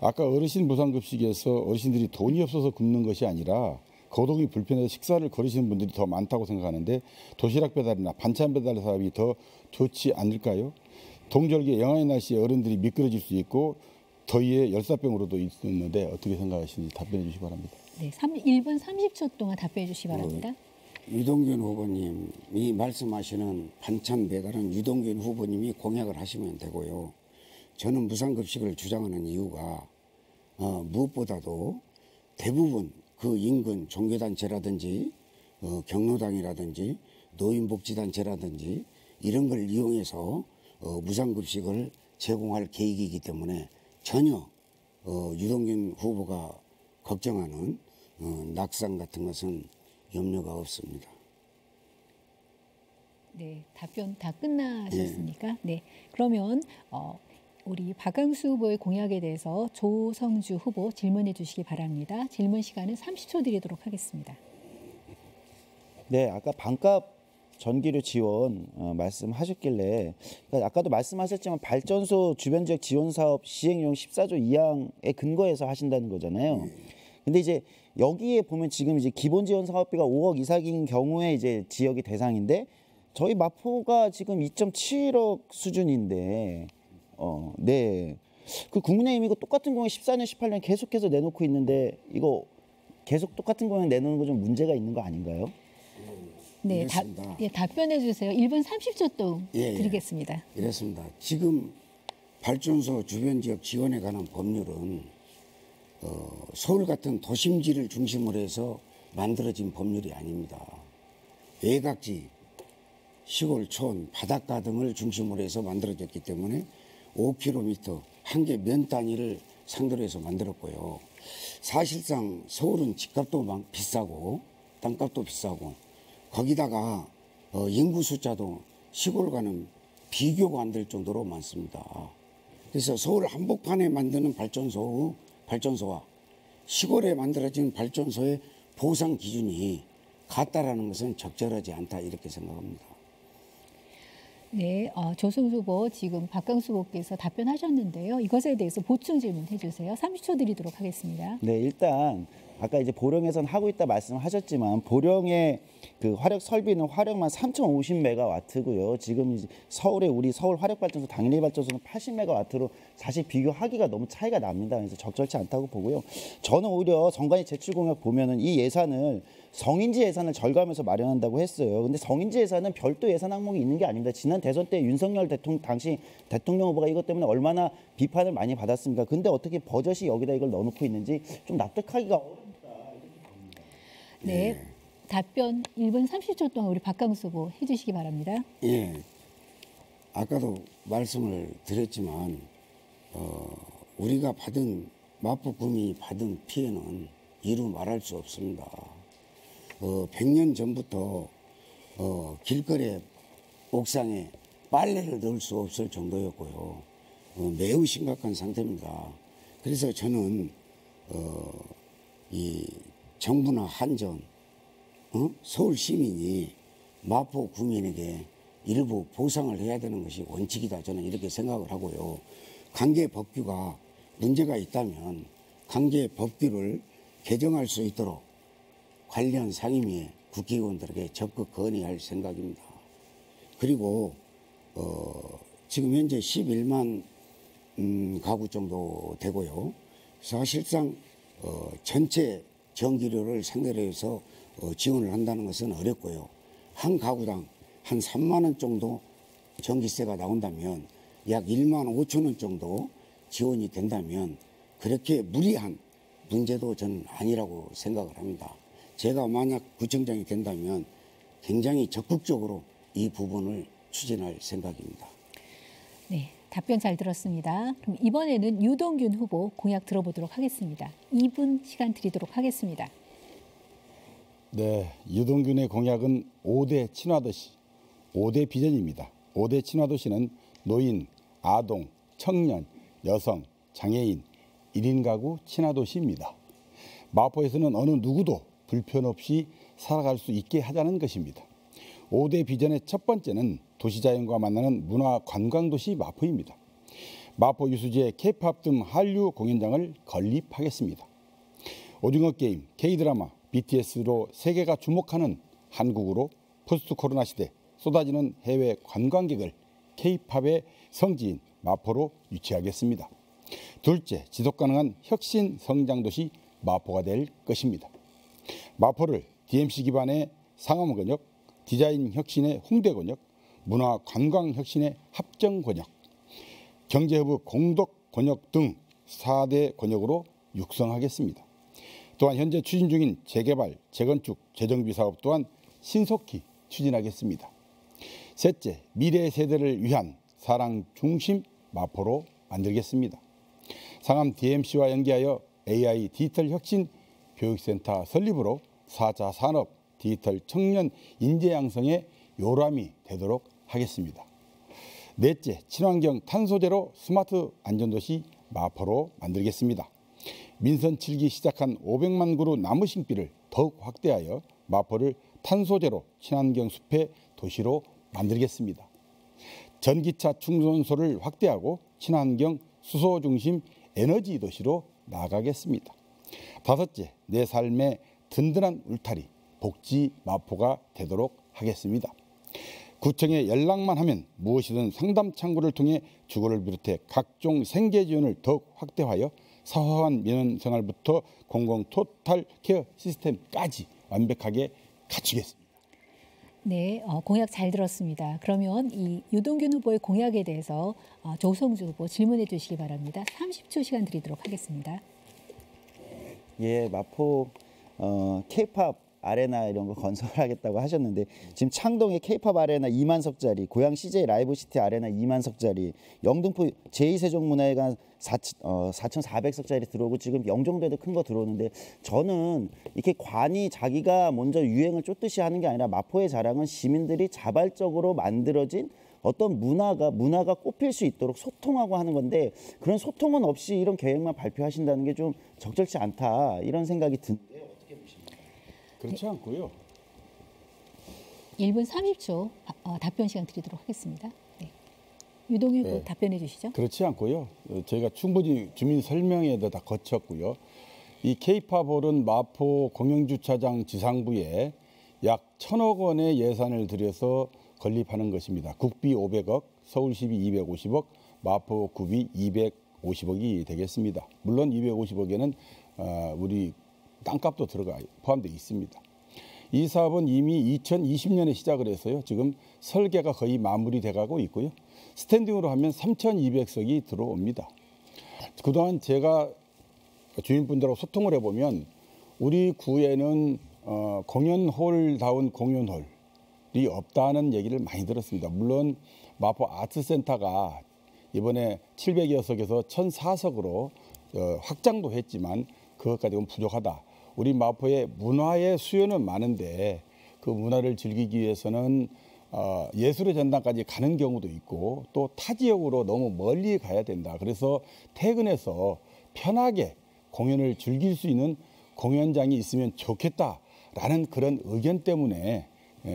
아까 어르신 무상급식에서 어르신들이 돈이 없어서 굶는 것이 아니라 거동이 불편해서 식사를 거르시는 분들이 더 많다고 생각하는데 도시락 배달이나 반찬 배달 사업이 더 좋지 않을까요? 동절기에 영하의 날씨에 어른들이 미끄러질 수 있고 더위에 열사병으로도 있는데 어떻게 생각하시는지 답변해 주시기 바랍니다. 네, 1분 30초 동안 답변해 주시기 바랍니다. 유동균 후보님이 말씀하시는 반찬 배달은 유동균 후보님이 공약을 하시면 되고요. 저는 무상급식을 주장하는 이유가 무엇보다도 대부분 그 인근 종교단체라든지 경로당이라든지 노인복지단체라든지 이런 걸 이용해서 무상급식을 제공할 계획이기 때문에 전혀 유동균 후보가 걱정하는 낙상 같은 것은 염려가 없습니다. 네, 답변 다 끝나셨습니까? 네, 그러면 우리 박강수 후보의 공약에 대해서 조성주 후보 질문해 주시기 바랍니다. 질문 시간은 30초 드리도록 하겠습니다. 네, 아까 반값 전기료 지원 말씀하셨길래 그러니까 아까도 말씀하셨지만 발전소 주변 지역 지원 사업 시행령 14조 2항에 근거해서 하신다는 거잖아요. 근데 이제 여기에 보면 지금 이제 기본 지원 사업비가 5억 이상인 경우에 이제 지역이 대상인데 저희 마포가 지금 2.7억 수준인데 네. 그 국민의힘 이거 똑같은 공약 14년, 18년 계속해서 내놓고 있는데 이거 계속 똑같은 공약 내놓는 거 좀 문제가 있는 거 아닌가요? 네, 답변해 주세요. 1분 30초 동안 드리겠습니다. 이렇습니다. 지금 발전소 주변 지역 지원에 관한 법률은 서울 같은 도심지를 중심으로 해서 만들어진 법률이 아닙니다. 외곽지, 시골, 촌, 바닷가 등을 중심으로 해서 만들어졌기 때문에 5km 한 개 면 단위를 상대로 해서 만들었고요. 사실상 서울은 집값도 비싸고 땅값도 비싸고 거기다가 인구 숫자도 시골과는 비교가 안 될 정도로 많습니다. 그래서 서울 한복판에 만드는 발전소와 시골에 만들어진 발전소의 보상 기준이 같다라는 것은 적절하지 않다 이렇게 생각합니다. 네, 조성주 후보 지금 박강수 후보께서 답변하셨는데요. 이것에 대해서 보충 질문해 주세요. 30초 드리도록 하겠습니다. 네, 일단 아까 이제 보령에선 하고 있다 말씀하셨지만 보령의 그 화력 설비는 화력만 3,050메가와트고요. 지금 이제 우리 서울 화력발전소 당연히 발전소는 80메가와트로 사실 비교하기가 너무 차이가 납니다. 그래서 적절치 않다고 보고요. 저는 오히려 정관이 제출 공약 보면은 이 예산을 성인지 예산을 절감해서 마련한다고 했어요. 근데 성인지 예산은 별도 예산 항목이 있는 게 아닙니다. 지난 대선 때 윤석열 당시 대통령 후보가 이것 때문에 얼마나 비판을 많이 받았습니까? 근데 어떻게 버젓이 여기다 이걸 넣어놓고 있는지 좀 납득하기가 어렵다. 네, 답변 1분 30초 동안 우리 박강수 후보 해주시기 바랍니다. 예, 아까도 말씀을 드렸지만 우리가 마포구민이 받은 피해는 이루 말할 수 없습니다. 100년 전부터 길거리 옥상에 빨래를 넣을 수 없을 정도였고요. 매우 심각한 상태입니다. 그래서 저는 이 정부나 한전, 서울 시민이 마포 구민에게 일부 보상을 해야 되는 것이 원칙이다. 저는 이렇게 생각을 하고요. 관계 법규가 문제가 있다면 관계 법규를 개정할 수 있도록 관련 상임위에 국회의원들에게 적극 건의할 생각입니다. 그리고 지금 현재 11만 가구 정도 되고요. 사실상 전체 전기료를 상대로 해서 지원을 한다는 것은 어렵고요. 한 가구당 한 3만 원 정도 전기세가 나온다면 약 1만 5천 원 정도 지원이 된다면 그렇게 무리한 문제도 저는 아니라고 생각을 합니다. 제가 만약 구청장이 된다면 굉장히 적극적으로 이 부분을 추진할 생각입니다. 네, 답변 잘 들었습니다. 그럼 이번에는 유동균 후보 공약 들어보도록 하겠습니다. 2분 시간 드리도록 하겠습니다. 네, 유동균의 공약은 5대 친화도시, 5대 비전입니다. 5대 친화도시는 노인, 아동, 청년, 여성, 장애인, 1인 가구 친화도시입니다. 마포에서는 어느 누구도 불편 없이 살아갈 수 있게 하자는 것입니다. 5대 비전의 첫 번째는 도시자연과 만나는 문화관광도시 마포입니다. 마포 유수지에 K-팝 등 한류 공연장을 건립하겠습니다. 오징어 게임, K-드라마, BTS로 세계가 주목하는 한국으로 포스트 코로나 시대 쏟아지는 해외 관광객을 K-팝의 성지인 마포로 유치하겠습니다. 둘째, 지속가능한 혁신 성장도시 마포가 될 것입니다. 마포를 DMC 기반의 상암권역, 디자인 혁신의 홍대권역, 문화관광혁신의 합정권역, 경제허브 공덕권역 등 4대 권역으로 육성하겠습니다. 또한 현재 추진 중인 재개발, 재건축, 재정비 사업 또한 신속히 추진하겠습니다. 셋째, 미래 세대를 위한 사랑 중심 마포로 만들겠습니다. 상암 DMC와 연계하여 AI 디지털 혁신 교육센터 설립으로 4차 산업 디지털 청년 인재 양성의 요람이 되도록 하겠습니다. 넷째, 친환경 탄소제로 스마트 안전도시 마포로 만들겠습니다. 민선 7기 시작한 500만 그루 나무 심기를 더욱 확대하여 마포를 탄소제로 친환경 숲의 도시로 만들겠습니다. 전기차 충전소를 확대하고 친환경 수소 중심 에너지 도시로 나가겠습니다. 다섯째, 내 삶의 든든한 울타리 복지 마포가 되도록 하겠습니다. 구청에 연락만 하면 무엇이든 상담 창구를 통해 주거를 비롯해 각종 생계 지원을 더욱 확대하여 사소한 민원생활부터 공공 토탈 케어 시스템까지 완벽하게 갖추겠습니다. 네, 공약 잘 들었습니다. 그러면 이 유동균 후보의 공약에 대해서 조성주 후보 질문해 주시기 바랍니다. 30초 시간 드리도록 하겠습니다. 예, 마포 K-팝 아레나 이런 거 건설하겠다고 하셨는데 지금 창동에 K-팝 아레나 2만 석짜리, 고양 CJ 라이브 시티 아레나 2만 석짜리, 영등포 제2세종문화회관 4,400석짜리 들어오고 지금 영종도에도 큰 거 들어오는데 저는 이렇게 관이 자기가 먼저 유행을 쫓듯이 하는 게 아니라 마포의 자랑은 시민들이 자발적으로 만들어진 어떤 문화가 꽃필 수 있도록 소통하고 하는 건데 그런 소통은 없이 이런 계획만 발표하신다는 게 좀 적절치 않다 이런 생각이 드는데 어떻게 보십니까? 그렇지 않고요. 1분 30초 답변 시간 드리도록 하겠습니다. 네. 유동규 후보 네. 답변해 주시죠. 그렇지 않고요. 저희가 충분히 주민 설명회도 다 거쳤고요. 이 K-팝홀은 마포 공영주차장 지상부에 약 1,000억 원의 예산을 들여서 건립하는 것입니다. 국비 500억, 서울시비 250억, 마포구비 250억이 되겠습니다. 물론 250억에는 우리 땅값도 포함되어 있습니다. 이 사업은 이미 2020년에 시작을 해서요. 지금 설계가 거의 마무리돼 가고 있고요. 스탠딩으로 하면 3,200석이 들어옵니다. 그동안 제가 주민분들하고 소통을 해보면 우리 구에는 공연홀다운 공연홀이 없다는 얘기를 많이 들었습니다. 물론 마포 아트센터가 이번에 700여 석에서 1,004석으로 확장도 했지만 그것까지는 부족하다. 우리 마포의 문화의 수요는 많은데 그 문화를 즐기기 위해서는 예술의 전당까지 가는 경우도 있고 또 타 지역으로 너무 멀리 가야 된다. 그래서 퇴근해서 편하게 공연을 즐길 수 있는 공연장이 있으면 좋겠다라는 그런 의견 때문에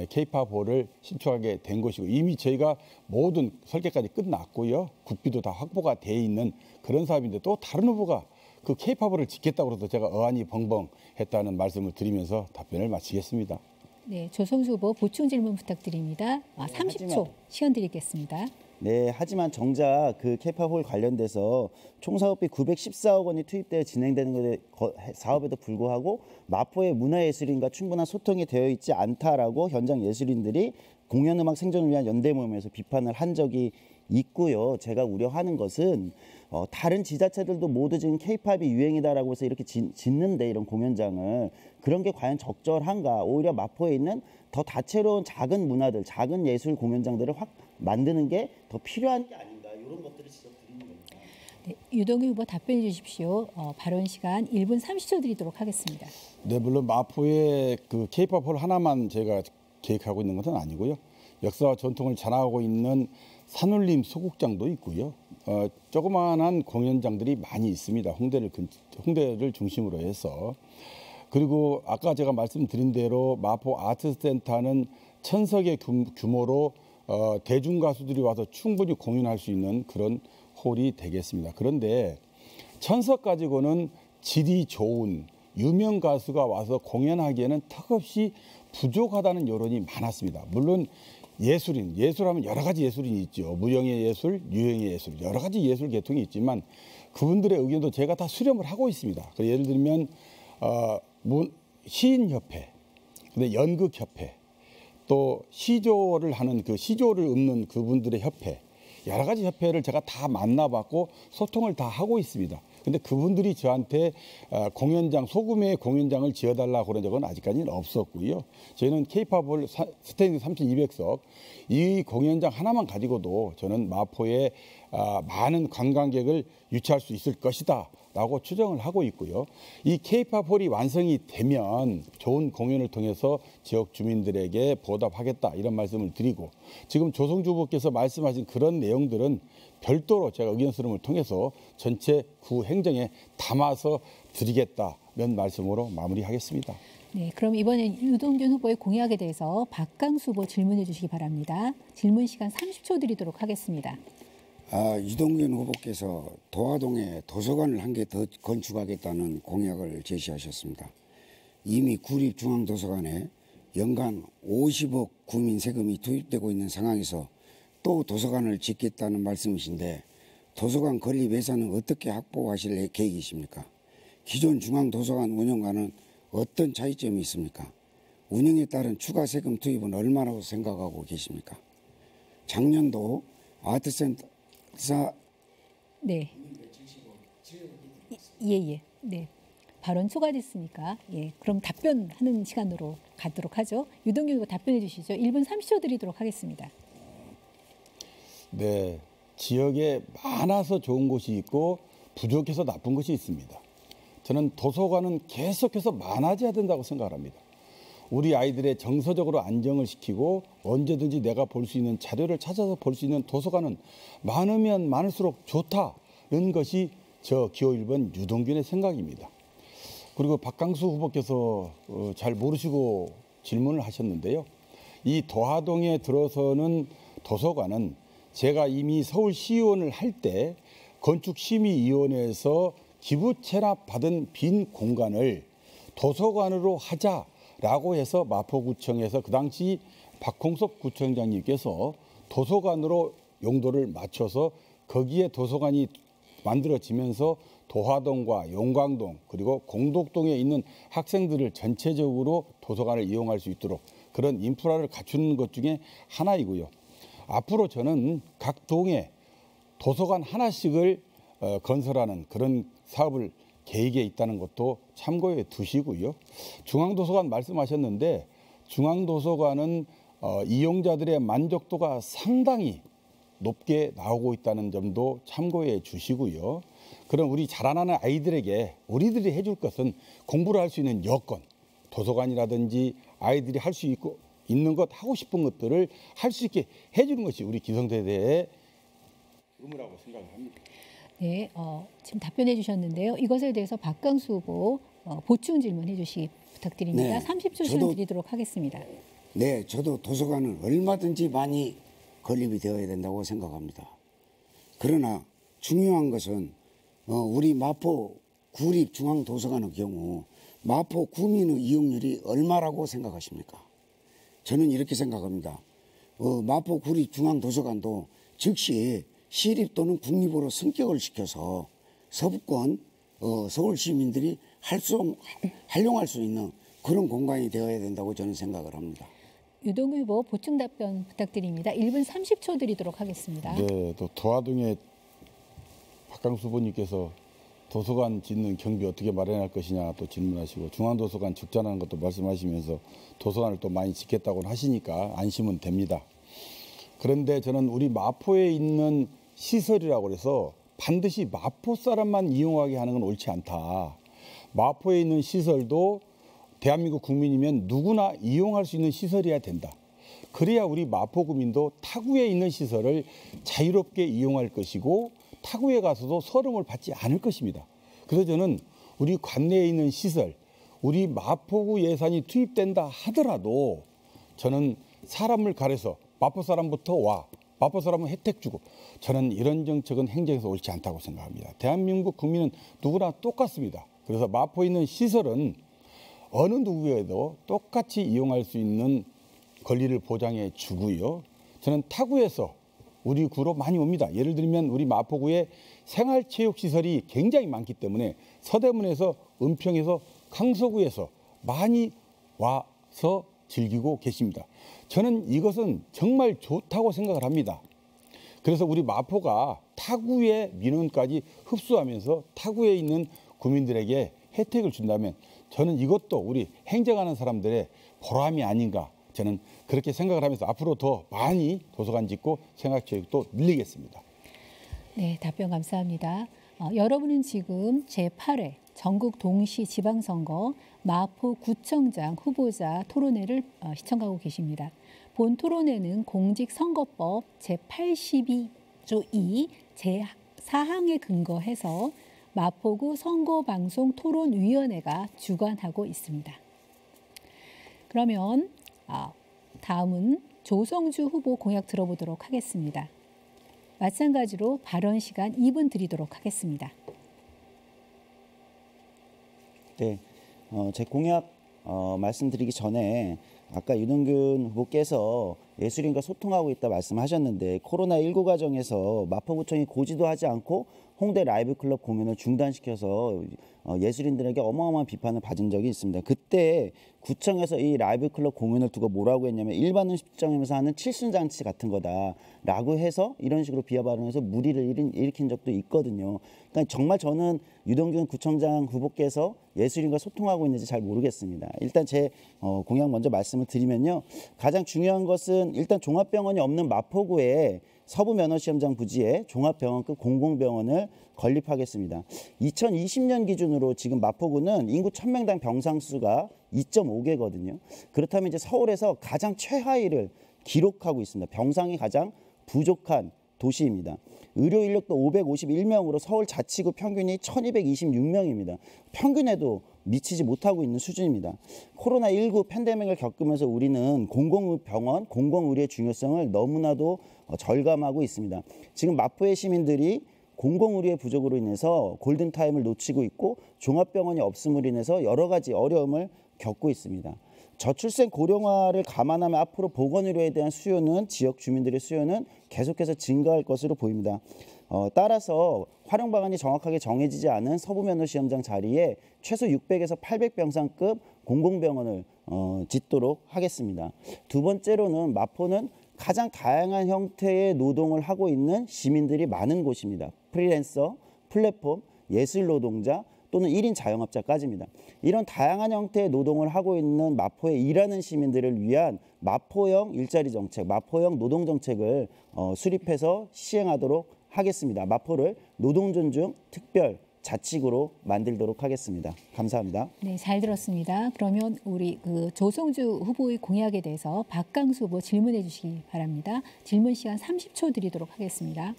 K-팝홀을 신청하게 된 것이고 이미 저희가 모든 설계까지 끝났고요. 국비도 다 확보가 돼 있는 그런 사업인데 또 다른 후보가 그 K-팝홀을 짓겠다고 해서 제가 어안이 벙벙 했다는 말씀을 드리면서 답변을 마치겠습니다. 네, 조성주 후보 보충 질문 부탁드립니다. 30초 시간 드리겠습니다. 네, 하지만 정작 그 K-팝홀 관련돼서 총 사업비 914억 원이 투입되어 진행되는 사업에도 불구하고 마포의 문화예술인과 충분한 소통이 되어 있지 않다라고 현장 예술인들이 공연음악 생존을 위한 연대 모임에서 비판을 한 적이 있고요. 제가 우려하는 것은 다른 지자체들도 모두 지금 K-팝이 유행이다라고 해서 이렇게 짓는데 이런 공연장을 그런 게 과연 적절한가? 오히려 마포에 있는 더 다채로운 작은 문화들, 작은 예술 공연장들을 확 만드는 게 더 필요한 게 아닌가? 이런 것들을 지적드리는 겁니다. 네, 유동규 후보 답변해 주십시오. 발언 시간 1분 30초 드리도록 하겠습니다. 네, 물론 마포에 그 K-팝홀 하나만 제가 계획하고 있는 것은 아니고요. 역사와 전통을 자랑하고 있는 산울림 소극장도 있고요. 조그마한 공연장들이 많이 있습니다. 홍대를 중심으로 해서. 그리고 아까 제가 말씀드린 대로 마포 아트센터는 1,000석의 규모로 대중 가수들이 와서 충분히 공연할 수 있는 그런 홀이 되겠습니다. 그런데 1,000석 가지고는 질이 좋은 유명 가수가 와서 공연하기에는 턱없이 부족하다는 여론이 많았습니다. 물론 예술하면 여러 가지 예술인이 있죠. 무형의 예술, 유형의 예술, 여러 가지 예술 계통이 있지만 그분들의 의견도 제가 다 수렴을 하고 있습니다. 예를 들면 시인협회, 근데 연극협회, 또 시조를 하는 그 시조를 읊는 그분들의 협회, 여러 가지 협회를 제가 다 만나봤고 소통을 다 하고 있습니다. 근데 그분들이 저한테 공연장, 소규모의 공연장을 지어달라고 그런 적은 아직까지는 없었고요. 저희는 K-팝홀 스탠딩 3,200석 이 공연장 하나만 가지고도 저는 마포의 많은 관광객을 유치할 수 있을 것이다 라고 추정을 하고 있고요. 이 K-팝홀이 완성이 되면 좋은 공연을 통해서 지역 주민들에게 보답하겠다 이런 말씀을 드리고, 지금 조성주 후보께서 말씀하신 그런 내용들은 별도로 제가 의견 수렴을 통해서 전체 구 행정에 담아서 드리겠다는 말씀으로 마무리하겠습니다. 네, 그럼 이번엔 유동균 후보의 공약에 대해서 박강수 후보 질문해 주시기 바랍니다. 질문 시간 30초 드리도록 하겠습니다. 유동균 후보께서 도화동에 도서관을 한 개 더 건축하겠다는 공약을 제시하셨습니다. 이미 구립중앙도서관에 연간 50억 국민 세금이 투입되고 있는 상황에서 또 도서관을 짓겠다는 말씀이신데, 도서관 건립 예산은 어떻게 확보하실 계획이십니까? 기존 중앙도서관 운영과는 어떤 차이점이 있습니까? 운영에 따른 추가 세금 투입은 얼마나 생각하고 계십니까? 작년도 아트센터 네. 예. 네. 발언 초과됐으니까 그럼 답변하는 시간으로 가도록 하죠. 유동균 후보 답변해 주시죠. 1분 30초 드리도록 하겠습니다. 네. 지역에 많아서 좋은 곳이 있고 부족해서 나쁜 것이 있습니다. 저는 도서관은 계속해서 많아져야 된다고 생각을 합니다. 우리 아이들의 정서적으로 안정을 시키고 언제든지 내가 볼 수 있는 자료를 찾아서 볼 수 있는 도서관은 많으면 많을수록 좋다는 것이 저 기호 1번 유동균의 생각입니다. 그리고 박강수 후보께서 잘 모르시고 질문을 하셨는데요. 이 도화동에 들어서는 도서관은 제가 이미 서울시의원을 할 때 건축심의위원회에서 기부 체납받은 빈 공간을 도서관으로 하자라고 해서 마포구청에서 그 당시 박홍석 구청장님께서 도서관으로 용도를 맞춰서 거기에 도서관이 만들어지면서 도화동과 용광동 그리고 공덕동에 있는 학생들을 전체적으로 도서관을 이용할 수 있도록 그런 인프라를 갖추는 것 중에 하나이고요. 앞으로 저는 각 동에 도서관 하나씩을 건설하는 그런 사업을 계획에 있다는 것도 참고해 두시고요. 중앙도서관 말씀하셨는데 중앙도서관은 이용자들의 만족도가 상당히 높게 나오고 있다는 점도 참고해 주시고요. 그럼 우리 자라나는 아이들에게 우리들이 해줄 것은 공부를 할 수 있는 여건, 도서관이라든지 아이들이 할 수 있는 것, 하고 싶은 것들을 할 수 있게 해주는 것이 우리 기성세대의 의무라고 생각을 합니다. 네, 지금 답변해 주셨는데요. 이것에 대해서 박강수 후보 보충 질문해 주시기 부탁드립니다. 네, 30초 시간 드리도록 하겠습니다. 네, 저도 도서관은 얼마든지 많이 건립이 되어야 된다고 생각합니다. 그러나 중요한 것은 우리 마포 구립중앙도서관의 경우 마포 구민의 이용률이 얼마라고 생각하십니까? 저는 이렇게 생각합니다. 마포 구립중앙도서관도 즉시 시립 또는 국립으로 승격을 시켜서 서부권 서울 시민들이 활용할 수 있는 그런 공간이 되어야 된다고 저는 생각을 합니다. 유동균 후보 보충 답변 부탁드립니다. 1분 30초 드리도록 하겠습니다. 네, 또 도화동에 박강수 후보님께서 도서관 짓는 경비 어떻게 마련할 것이냐 또 질문하시고 중앙도서관 적자라는 것도 말씀하시면서 도서관을 또 많이 짓겠다고 하시니까 안심은 됩니다. 그런데 저는 우리 마포에 있는 시설이라고 해서 반드시 마포 사람만 이용하게 하는 건 옳지 않다. 마포에 있는 시설도 대한민국 국민이면 누구나 이용할 수 있는 시설이어야 된다. 그래야 우리 마포 구민도 타구에 있는 시설을 자유롭게 이용할 것이고 타구에 가서도 서름을 받지 않을 것입니다. 그래서 저는 우리 관내에 있는 시설, 우리 마포구 예산이 투입된다 하더라도 저는 사람을 가려서 마포 사람부터 와, 마포 사람은 혜택 주고 저는 이런 정책은 행정에서 옳지 않다고 생각합니다. 대한민국 국민은 누구나 똑같습니다. 그래서 마포에 있는 시설은 어느 누구에도 똑같이 이용할 수 있는 권리를 보장해 주고요. 저는 타구에서 우리 구로 많이 옵니다. 예를 들면 우리 마포구에 생활체육시설이 굉장히 많기 때문에 서대문에서 은평에서 강서구에서 많이 와서 즐기고 계십니다. 저는 이것은 정말 좋다고 생각을 합니다. 그래서 우리 마포가 타구의 민원까지 흡수하면서 타구에 있는 구민들에게 혜택을 준다면 저는 이것도 우리 행정하는 사람들의 보람이 아닌가 저는 그렇게 생각을 하면서 앞으로 더 많이 도서관 짓고 생활체육도 늘리겠습니다. 네, 답변 감사합니다. 여러분은 지금 제8회 전국 동시 지방선거 마포구청장 후보자 토론회를 시청하고 계십니다. 본 토론회는 공직선거법 제82조 2 제4항에 근거해서 마포구 선거방송토론위원회가 주관하고 있습니다. 그러면 다음은 조성주 후보 공약 들어보도록 하겠습니다. 마찬가지로 발언 시간 2분 드리도록 하겠습니다. 네, 제 공약 말씀드리기 전에 아까 유동균 후보께서 예술인과 소통하고 있다 말씀하셨는데 코로나19 과정에서 마포구청이 고지도 하지 않고 홍대 라이브클럽 공연을 중단시켜서 예술인들에게 어마어마한 비판을 받은 적이 있습니다. 그때 구청에서 이 라이브클럽 공연을 두고 뭐라고 했냐면 일반 음식점에서 하는 칠순잔치 같은 거다라고 해서 이런 식으로 비하 발언해서 물의를 일으킨 적도 있거든요. 그러니까 정말 저는 유동균 구청장 후보께서 예술인과 소통하고 있는지 잘 모르겠습니다. 일단 제 공약 먼저 말씀을 드리면요. 가장 중요한 것은 일단 종합병원이 없는 마포구에 서부면허시험장 부지에 종합병원급 공공병원을 건립하겠습니다. 2020년 기준으로 지금 마포구는 인구 1000명당 병상수가 2.5개거든요. 그렇다면 이제 서울에서 가장 최하위를 기록하고 있습니다. 병상이 가장 부족한 도시입니다. 의료 인력도 551명으로 서울 자치구 평균이 1226명입니다. 평균에도 미치지 못하고 있는 수준입니다. 코로나19 팬데믹을 겪으면서 우리는 공공병원, 공공의료의 중요성을 너무나도 절감하고 있습니다. 지금 마포의 시민들이 공공의료의 부족으로 인해서 골든타임을 놓치고 있고 종합병원이 없음으로 인해서 여러 가지 어려움을 겪고 있습니다. 저출생 고령화를 감안하면 앞으로 보건의료에 대한 수요는 지역 주민들의 수요는 계속해서 증가할 것으로 보입니다. 따라서 활용 방안이 정확하게 정해지지 않은 서부면허시험장 자리에 최소 600에서 800병상급 공공병원을 짓도록 하겠습니다. 두 번째로는 마포는 가장 다양한 형태의 노동을 하고 있는 시민들이 많은 곳입니다. 프리랜서, 플랫폼, 예술노동자 또는 1인 자영업자까지입니다. 이런 다양한 형태의 노동을 하고 있는 마포에 일하는 시민들을 위한 마포형 일자리 정책, 마포형 노동 정책을 수립해서 시행하도록 하겠습니다. 마포를 노동존중 특별 자치구로 만들도록 하겠습니다. 감사합니다. 네, 잘 들었습니다. 그러면 우리 조성주 후보의 공약에 대해서 박강수 후보 질문해 주시기 바랍니다. 질문 시간 30초 드리도록 하겠습니다.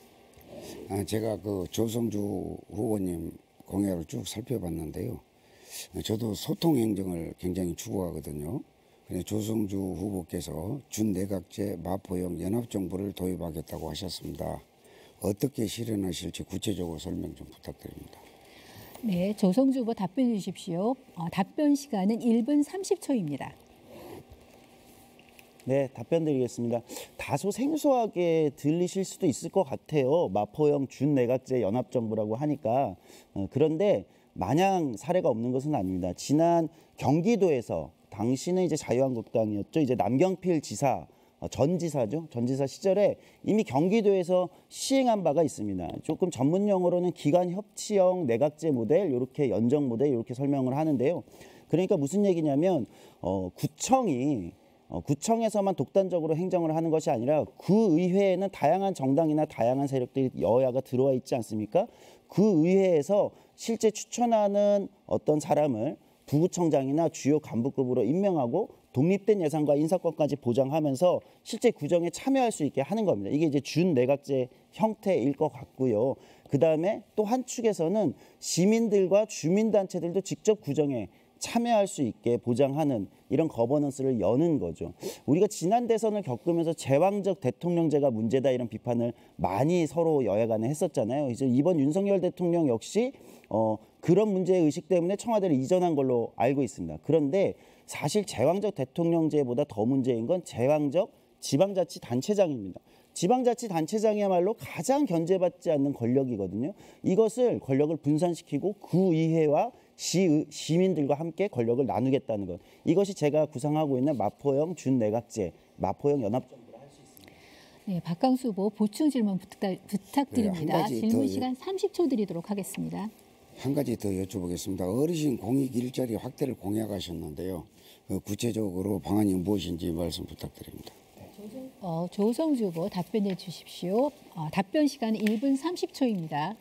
제가 조성주 후보님 공약을 쭉 살펴봤는데요. 저도 소통 행정을 굉장히 추구하거든요. 근데 조성주 후보께서 준내각제 마포형 연합정부를 도입하겠다고 하셨습니다. 어떻게 실현하실지 구체적으로 설명 좀 부탁드립니다. 네, 조성주 후보 답변해 주십시오. 답변 시간은 1분 30초입니다. 네, 답변 드리겠습니다. 다소 생소하게 들리실 수도 있을 것 같아요. 마포형 준내각제 연합정부라고 하니까. 그런데 마냥 사례가 없는 것은 아닙니다. 지난 경기도에서 당시는 이제 자유한국당이었죠. 이제 남경필 지사, 전 지사죠. 전 지사 시절에 이미 경기도에서 시행한 바가 있습니다. 조금 전문 용어로는 기관협치형 내각제 모델, 이렇게 연정 모델 이렇게 설명을 하는데요. 그러니까 무슨 얘기냐면 구청에서만 독단적으로 행정을 하는 것이 아니라 구의회에는 다양한 정당이나 다양한 세력들이 여야가 들어와 있지 않습니까? 구의회에서 실제 추천하는 어떤 사람을 부구청장이나 주요 간부급으로 임명하고 독립된 예산과 인사권까지 보장하면서 실제 구정에 참여할 수 있게 하는 겁니다. 이게 이제 준내각제 형태일 것 같고요. 그다음에 또 한 축에서는 시민들과 주민단체들도 직접 구정에 참여할 수 있게 보장하는 이런 거버넌스를 여는 거죠. 우리가 지난 대선을 겪으면서 제왕적 대통령제가 문제다 이런 비판을 많이 서로 여야 간에 했었잖아요. 이제 이번 윤석열 대통령 역시 그런 문제의식 때문에 청와대를 이전한 걸로 알고 있습니다. 그런데 사실 제왕적 대통령제보다 더 문제인 건 제왕적 지방자치단체장입니다. 지방자치단체장이야말로 가장 견제받지 않는 권력이거든요. 이것을 권력을 분산시키고 구의회와 시민들과 함께 권력을 나누겠다는 것. 이것이 제가 구상하고 있는 마포형 준내각제, 마포형 연합정부를 할 수 있습니다. 네, 박강수 후보 보충 질문 부탁드립니다. 네, 질문 시간 30초 드리도록 하겠습니다. 한 가지 더 여쭤보겠습니다. 어르신 공익 일자리 확대를 공약하셨는데요. 구체적으로 방안이 무엇인지 말씀 부탁드립니다. 네. 조성주 후보 답변해 주십시오. 답변 시간 1분 30초입니다.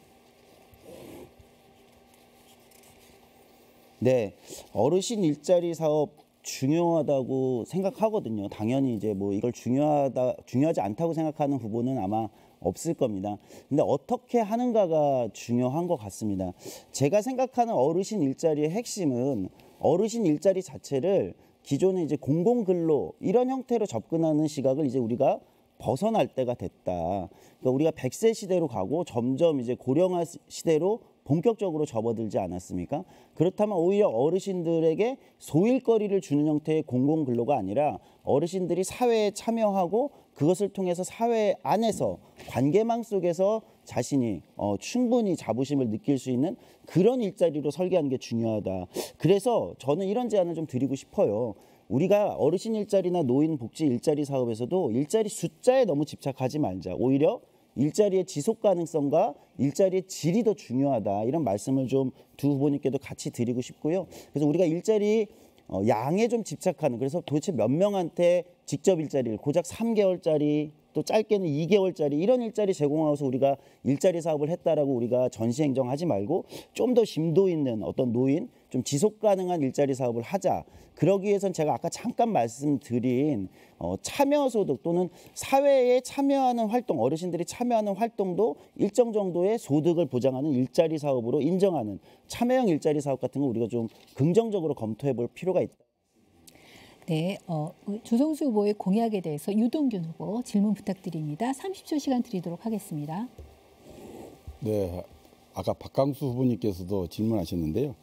네, 어르신 일자리 사업 중요하다고 생각하거든요. 당연히 이제 뭐 이걸 중요하지 않다고 생각하는 후보는 아마 없을 겁니다. 근데 어떻게 하는가가 중요한 것 같습니다. 제가 생각하는 어르신 일자리의 핵심은 어르신 일자리 자체를 기존에 이제 공공근로 이런 형태로 접근하는 시각을 이제 우리가 벗어날 때가 됐다. 그러니까 우리가 100세 시대로 가고 점점 이제 고령화 시대로 본격적으로 접어들지 않았습니까? 그렇다면 오히려 어르신들에게 소일거리를 주는 형태의 공공근로가 아니라 어르신들이 사회에 참여하고 그것을 통해서 사회 안에서 관계망 속에서 자신이 충분히 자부심을 느낄 수 있는 그런 일자리로 설계하는 게 중요하다. 그래서 저는 이런 제안을 좀 드리고 싶어요. 우리가 어르신 일자리나 노인 복지 일자리 사업에서도 일자리 숫자에 너무 집착하지 말자. 오히려 일자리의 지속 가능성과 일자리의 질이 더 중요하다. 이런 말씀을 좀 두 후보님께도 같이 드리고 싶고요. 그래서 우리가 일자리 양에 좀 집착하는, 그래서 도대체 몇 명한테 직접 일자리를 고작 3개월짜리 또 짧게는 2개월짜리 이런 일자리 제공하고서 우리가 일자리 사업을 했다라고 우리가 전시행정하지 말고 좀 더 심도 있는 어떤 노인, 좀 지속 가능한 일자리 사업을 하자. 그러기 위해선 제가 아까 잠깐 말씀드린 참여소득 또는 사회에 참여하는 활동, 어르신들이 참여하는 활동도 일정 정도의 소득을 보장하는 일자리 사업으로 인정하는 참여형 일자리 사업 같은 거 우리가 좀 긍정적으로 검토해 볼 필요가 있다. 네, 조성주 후보의 공약에 대해서 유동균 후보 질문 부탁드립니다. 30초 시간 드리도록 하겠습니다. 네, 아까 박강수 후보님께서도 질문하셨는데요.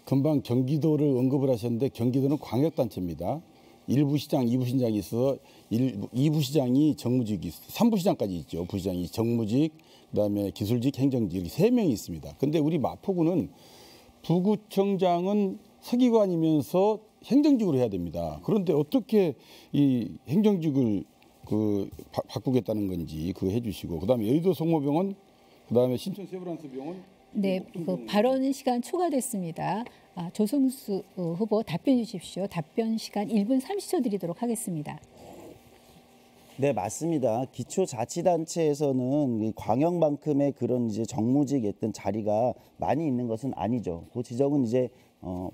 금방 경기도를 언급을 하셨는데 경기도는 광역단체입니다. 1부 시장, 2부 시장이 있어서 2부 시장이 정무직이 있어요. 3부 시장까지 있죠. 부시장이 정무직, 그다음에 기술직, 행정직 3명이 있습니다. 근데 우리 마포구는 부구청장은 서기관이면서 행정직으로 해야 됩니다. 그런데 어떻게 이 행정직을 바꾸겠다는 건지 그거 해주시고, 그다음에 여의도 성모병원, 그다음에 신촌 세브란스 병원. 네, 발언 시간 초과됐습니다. 조성수 후보 답변해 주십시오. 답변 시간 1분 30초 드리도록 하겠습니다. 네, 맞습니다. 기초자치단체에서는 광역만큼의 그런 이제 정무직에 있던 자리가 많이 있는 것은 아니죠. 그 지적은 이제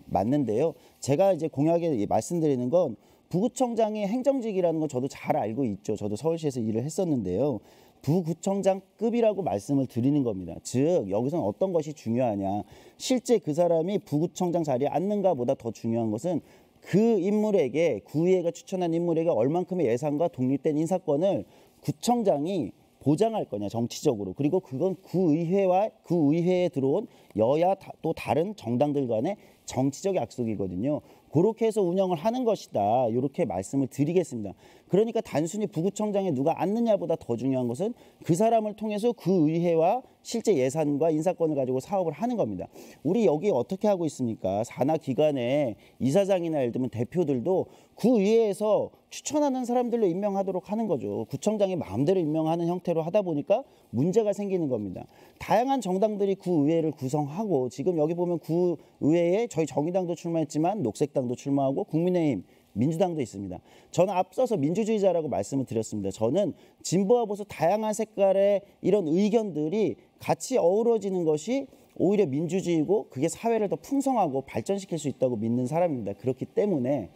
맞는데요. 제가 이제 공약에 말씀드리는 건 부구청장이 행정직이라는 건 저도 잘 알고 있죠. 저도 서울시에서 일을 했었는데요. 부구청장급이라고 말씀을 드리는 겁니다. 즉 여기서는 어떤 것이 중요하냐. 실제 그 사람이 부구청장 자리에 앉는가 보다 더 중요한 것은 그 인물에게, 구의회가 추천한 인물에게 얼만큼의 예산과 독립된 인사권을 구청장이 보장할 거냐 정치적으로. 그리고 그건 구의회와 그 의회에 들어온 여야 또 다른 정당들 간의 정치적 약속이거든요. 그렇게 해서 운영을 하는 것이다. 이렇게 말씀을 드리겠습니다. 그러니까 단순히 부구청장에 누가 앉느냐보다 더 중요한 것은 그 사람을 통해서 그 의회와 실제 예산과 인사권을 가지고 사업을 하는 겁니다. 우리 여기 어떻게 하고 있습니까? 산하 기관의 이사장이나 예를 들면 대표들도 그 의회에서 추천하는 사람들로 임명하도록 하는 거죠. 구청장이 마음대로 임명하는 형태로 하다 보니까 문제가 생기는 겁니다. 다양한 정당들이 구의회를 구성하고, 지금 여기 보면 구의회에 저희 정의당도 출마했지만 녹색당도 출마하고 국민의힘, 민주당도 있습니다. 저는 앞서서 민주주의자라고 말씀을 드렸습니다. 저는 진보와 보수 다양한 색깔의 이런 의견들이 같이 어우러지는 것이 오히려 민주주의고 그게 사회를 더 풍성하고 발전시킬 수 있다고 믿는 사람입니다. 그렇기 때문에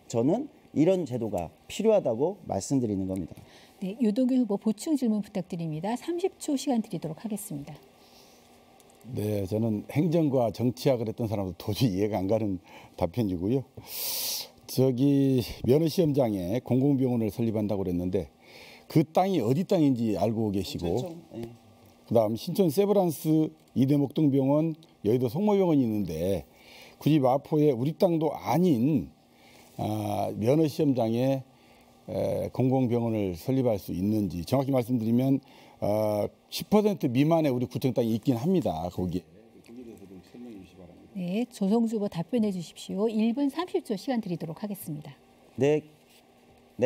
저는 이런 제도가 필요하다고 말씀드리는 겁니다. 네, 유동균 후보 보충 질문 부탁드립니다. 30초 시간 드리도록 하겠습니다. 네, 저는 행정과 정치학을 했던 사람도 도저히 이해가 안 가는 답변이고요. 저기 면허시험장에 공공병원을 설립한다고 그랬는데 그 땅이 어디 땅인지 알고 계시고, 그다음 신촌 세브란스 이대목동병원, 여의도 성모병원이 있는데 굳이 마포에 우리 땅도 아닌 면허시험장에 공공병원을 설립할 수 있는지, 정확히 말씀드리면 10% 미만의 우리 구청 땅이 있긴 합니다. 거기에 대해서 좀 설명해 주시기 바랍니다. 네, 조성주 후보 답변해 주십시오. 1분 30초 시간 드리도록 하겠습니다. 네,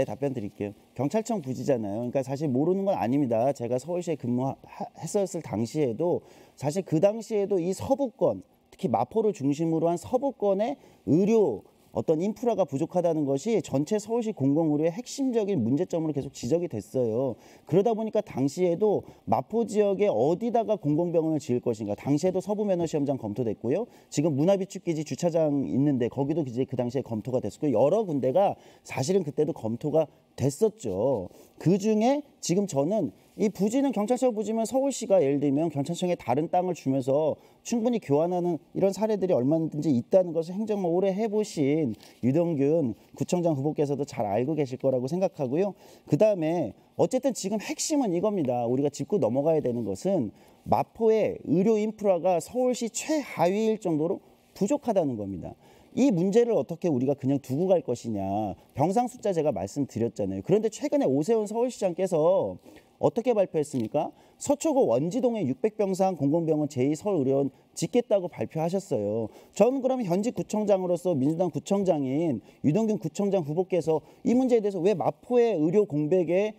답변 드릴게요. 경찰청 부지잖아요. 그러니까 사실 모르는 건 아닙니다. 제가 서울시에 근무했었을 당시에도 사실 그 당시에도 이 서부권, 특히 마포를 중심으로 한 서부권의 의료 어떤 인프라가 부족하다는 것이 전체 서울시 공공의료의 핵심적인 문제점으로 계속 지적이 됐어요. 그러다 보니까 당시에도 마포 지역에 어디다가 공공병원을 지을 것인가. 당시에도 서부면허시험장 검토됐고요. 지금 문화비축기지 주차장 있는데 거기도 이제 그 당시에 검토가 됐었고 여러 군데가 사실은 그때도 검토가 됐었죠. 그중에 지금 저는 이 부지는 경찰청 부지면 서울시가 예를 들면 경찰청에 다른 땅을 주면서 충분히 교환하는 이런 사례들이 얼마든지 있다는 것을 행정을 오래 해보신 유동균 구청장 후보께서도 잘 알고 계실 거라고 생각하고요. 그다음에 어쨌든 지금 핵심은 이겁니다. 우리가 짚고 넘어가야 되는 것은 마포의 의료 인프라가 서울시 최하위일 정도로 부족하다는 겁니다. 이 문제를 어떻게 우리가 그냥 두고 갈 것이냐. 병상 숫자 제가 말씀드렸잖아요. 그런데 최근에 오세훈 서울시장께서 어떻게 발표했습니까? 서초구 원지동에 600병상 공공병원 제2서울의료원 짓겠다고 발표하셨어요. 저는 그러면 현직 구청장으로서 민주당 구청장인 유동균 구청장 후보께서 이 문제에 대해서 왜 마포의 의료 공백을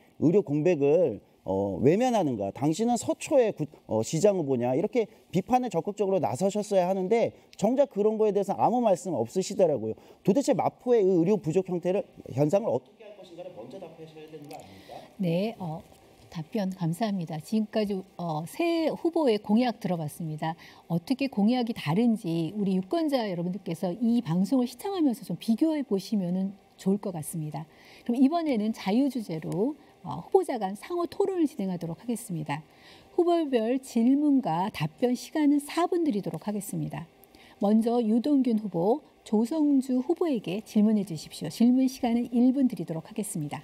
외면하는가. 당신은 서초의 시장 후보냐. 이렇게 비판에 적극적으로 나서셨어야 하는데 정작 그런 거에 대해서 아무 말씀 없으시더라고요. 도대체 마포의 의료 부족 현상을 어떻게 할 것인가를 먼저 답하셔야 되는 거 아닙니까? 네, 답변 감사합니다. 지금까지 새 후보의 공약 들어봤습니다. 어떻게 공약이 다른지 우리 유권자 여러분들께서 이 방송을 시청하면서 좀 비교해 보시면 좋을 것 같습니다. 그럼 이번에는 자유주제로 후보자 간 상호 토론을 진행하도록 하겠습니다. 후보별 질문과 답변 시간은 4분 드리도록 하겠습니다. 먼저 유동균 후보, 조성주 후보에게 질문해 주십시오. 질문 시간은 1분 드리도록 하겠습니다.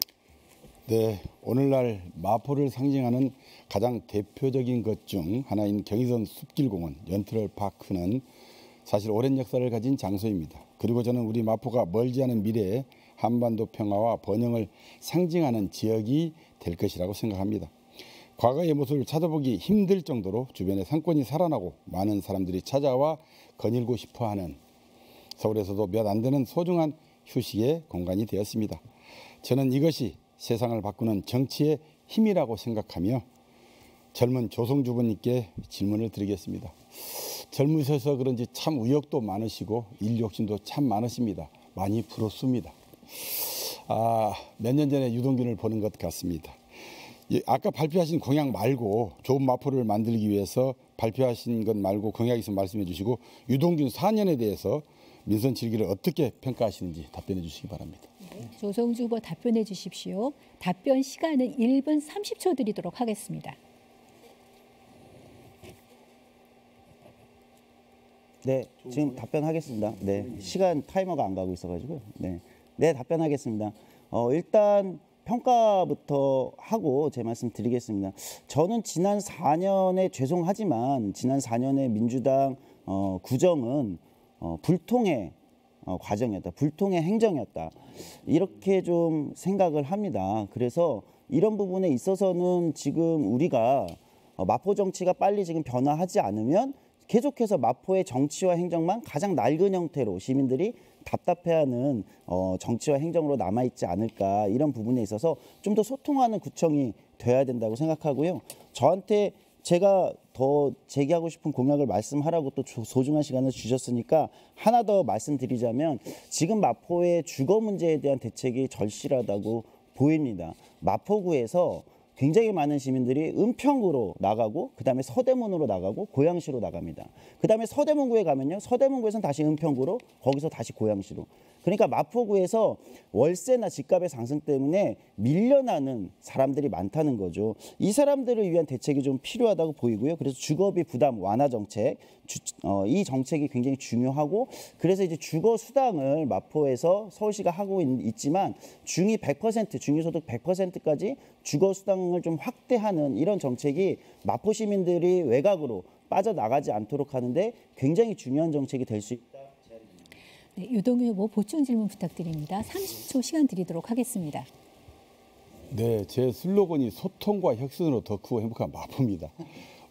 네, 오늘날 마포를 상징하는 가장 대표적인 것 중 하나인 경의선 숲길공원 연트럴파크는 사실 오랜 역사를 가진 장소입니다. 그리고 저는 우리 마포가 멀지 않은 미래에 한반도 평화와 번영을 상징하는 지역이 될 것이라고 생각합니다. 과거의 모습을 찾아보기 힘들 정도로 주변에 상권이 살아나고 많은 사람들이 찾아와 거닐고 싶어하는 서울에서도 몇 안 되는 소중한 휴식의 공간이 되었습니다. 저는 이것이 세상을 바꾸는 정치의 힘이라고 생각하며 젊은 조성주 후보님께 질문을 드리겠습니다. 젊으셔서 그런지 참 의욕도 많으시고 일 욕심도 참 많으십니다. 많이 부럽습니다. 몇 년 전에 유동균을 보는 것 같습니다. 아까 발표하신 공약 말고 좋은 마포를 만들기 위해서 발표하신 것 말고 공약 있으면 말씀해 주시고 유동균 4년에 대해서 민선 7기를 어떻게 평가하시는지 답변해 주시기 바랍니다. 네, 조성주 후보 답변해 주십시오. 답변 시간은 1분 30초 드리도록 하겠습니다. 네, 지금 답변하겠습니다. 네, 시간 타이머가 안 가고 있어가지고요. 네, 답변하겠습니다. 일단 평가부터 하고 제 말씀 드리겠습니다. 저는 지난 4년에 죄송하지만 지난 4년의 민주당 구정은 불통의 과정이었다. 불통의 행정이었다. 이렇게 좀 생각을 합니다. 그래서 이런 부분에 있어서는 지금 우리가 마포 정치가 빨리 지금 변화하지 않으면 계속해서 마포의 정치와 행정만 가장 낡은 형태로 시민들이 답답해하는 정치와 행정으로 남아있지 않을까. 이런 부분에 있어서 좀 더 소통하는 구청이 돼야 된다고 생각하고요. 저한테 제가 더 제기하고 싶은 공약을 말씀하라고 또 소중한 시간을 주셨으니까 하나 더 말씀드리자면 지금 마포의 주거 문제에 대한 대책이 절실하다고 보입니다. 마포구에서 굉장히 많은 시민들이 은평구로 나가고 그다음에 서대문으로 나가고 고양시로 나갑니다. 그다음에 서대문구에 가면요. 서대문구에서는 다시 은평구로 거기서 다시 고양시로. 그러니까 마포구에서 월세나 집값의 상승 때문에 밀려나는 사람들이 많다는 거죠. 이 사람들을 위한 대책이 좀 필요하다고 보이고요. 그래서 주거비 부담 완화 정책, 이 정책이 굉장히 중요하고 그래서 이제 주거 수당을 마포에서 서울시가 하고 있지만 중위 100%, 중위소득 100%까지 주거 수당을 좀 확대하는 이런 정책이 마포 시민들이 외곽으로 빠져나가지 않도록 하는데 굉장히 중요한 정책이 될 수 있다. 네, 유동균 후보 보충 질문 부탁드립니다. 30초 시간 드리도록 하겠습니다. 네, 제 슬로건이 소통과 혁신으로 더 크고 행복한 마포입니다.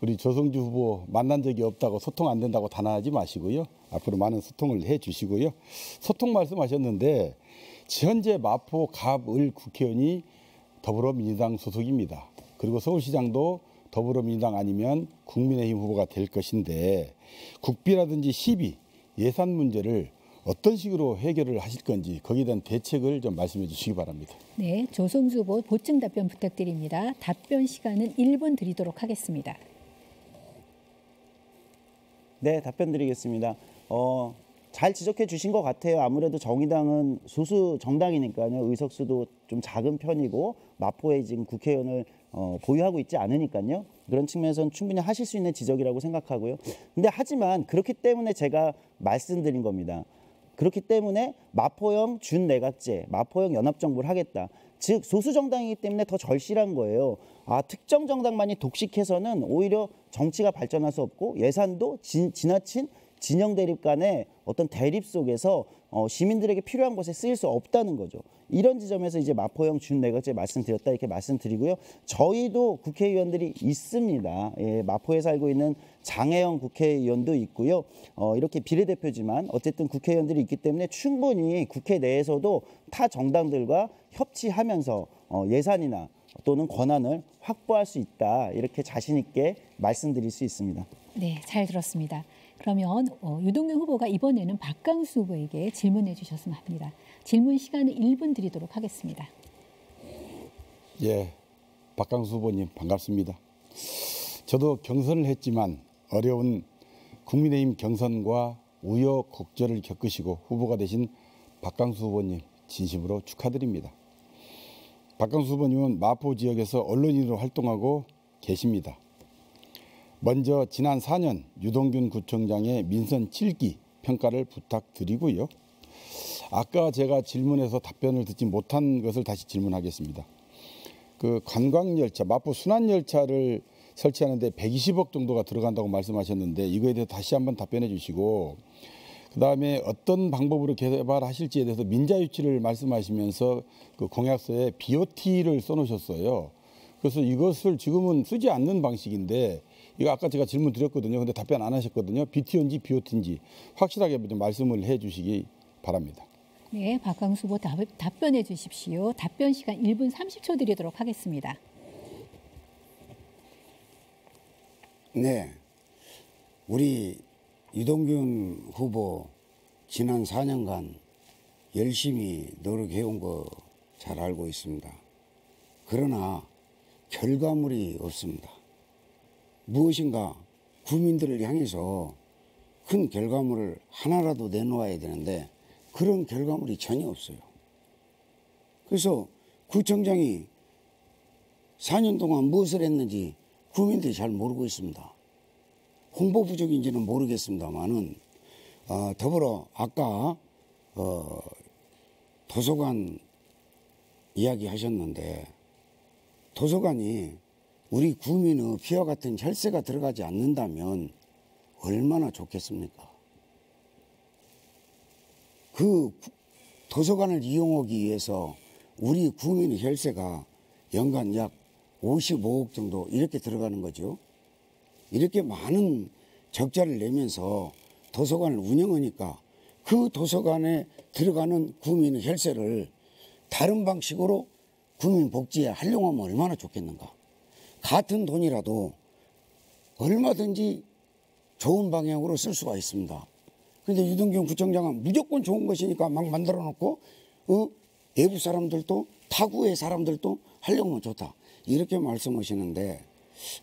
우리 조성주 후보 만난 적이 없다고 소통 안 된다고 단언하지 마시고요. 앞으로 많은 소통을 해 주시고요. 소통 말씀하셨는데 현재 마포 갑을 국회의원이 더불어민주당 소속입니다. 그리고 서울시장도 더불어민주당 아니면 국민의힘 후보가 될 것인데 국비라든지 시비, 예산 문제를 어떤 식으로 해결을 하실 건지 거기에 대한 대책을 좀 말씀해 주시기 바랍니다. 네, 조성주 후보 보충 답변 부탁드립니다. 답변 시간은 1분 드리도록 하겠습니다. 네, 답변 드리겠습니다. 잘 지적해 주신 것 같아요. 아무래도 정의당은 소수 정당이니까요. 의석수도 좀 작은 편이고 마포에 지금 국회의원을 보유하고 있지 않으니까요. 그런 측면에서는 충분히 하실 수 있는 지적이라고 생각하고요. 근데 하지만 그렇기 때문에 제가 말씀드린 겁니다. 그렇기 때문에 마포형 준내각제, 마포형 연합정부를 하겠다. 즉 소수 정당이기 때문에 더 절실한 거예요. 특정 정당만이 독식해서는 오히려 정치가 발전할 수 없고 예산도 지나친 진영 대립 간의 어떤 대립 속에서 시민들에게 필요한 곳에 쓰일 수 없다는 거죠. 이런 지점에서 이제 마포형 준내각제 말씀드렸다 이렇게 말씀드리고요. 저희도 국회의원들이 있습니다. 예, 마포에 살고 있는 장혜영 국회의원도 있고요. 이렇게 비례대표지만 어쨌든 국회의원들이 있기 때문에 충분히 국회 내에서도 타 정당들과 협치하면서 예산이나 또는 권한을 확보할 수 있다. 이렇게 자신 있게 말씀드릴 수 있습니다. 네, 잘 들었습니다. 그러면 유동균 후보가 이번에는 박강수 후보에게 질문해 주셨으면 합니다. 질문 시간은 1분 드리도록 하겠습니다. 예, 박강수 후보님 반갑습니다. 저도 경선을 했지만 어려운 국민의힘 경선과 우여곡절을 겪으시고 후보가 되신 박강수 후보님 진심으로 축하드립니다. 박강수 후보님은 마포 지역에서 언론인으로 활동하고 계십니다. 먼저 지난 4년 유동균 구청장의 민선 7기 평가를 부탁드리고요. 아까 제가 질문에서 답변을 듣지 못한 것을 다시 질문하겠습니다. 그 관광열차, 마포 순환열차를 설치하는데 120억 정도가 들어간다고 말씀하셨는데 이거에 대해서 다시 한번 답변해 주시고 그다음에 어떤 방법으로 개발하실지에 대해서 민자유치를 말씀하시면서 그 공약서에 BOT를 써놓으셨어요. 그래서 이것을 지금은 쓰지 않는 방식인데 이거 아까 제가 질문 드렸거든요. 근데 답변 안 하셨거든요. BT인지 BOT인지 확실하게 좀 말씀을 해 주시기 바랍니다. 네, 박강수 후보 답변해 주십시오. 답변 시간 1분 30초 드리도록 하겠습니다. 네, 우리 유동균 후보 지난 4년간 열심히 노력해온 거 잘 알고 있습니다. 그러나 결과물이 없습니다. 무엇인가 국민들을 향해서 큰 결과물을 하나라도 내놓아야 되는데 그런 결과물이 전혀 없어요. 그래서 구청장이 4년 동안 무엇을 했는지 국민들이 잘 모르고 있습니다. 홍보 부족인지는 모르겠습니다만은 더불어 아까 도서관 이야기하셨는데 도서관이 우리 구민의 피와 같은 혈세가 들어가지 않는다면 얼마나 좋겠습니까? 그 도서관을 이용하기 위해서 우리 구민의 혈세가 연간 약 55억 정도 이렇게 들어가는 거죠. 이렇게 많은 적자를 내면서 도서관을 운영하니까 그 도서관에 들어가는 구민의 혈세를 다른 방식으로 구민 복지에 활용하면 얼마나 좋겠는가. 같은 돈이라도 얼마든지 좋은 방향으로 쓸 수가 있습니다. 그런데 유동균 구청장은 무조건 좋은 것이니까 막 만들어 놓고 외부 사람들도 타구의 사람들도 하려면 좋다. 이렇게 말씀하시는데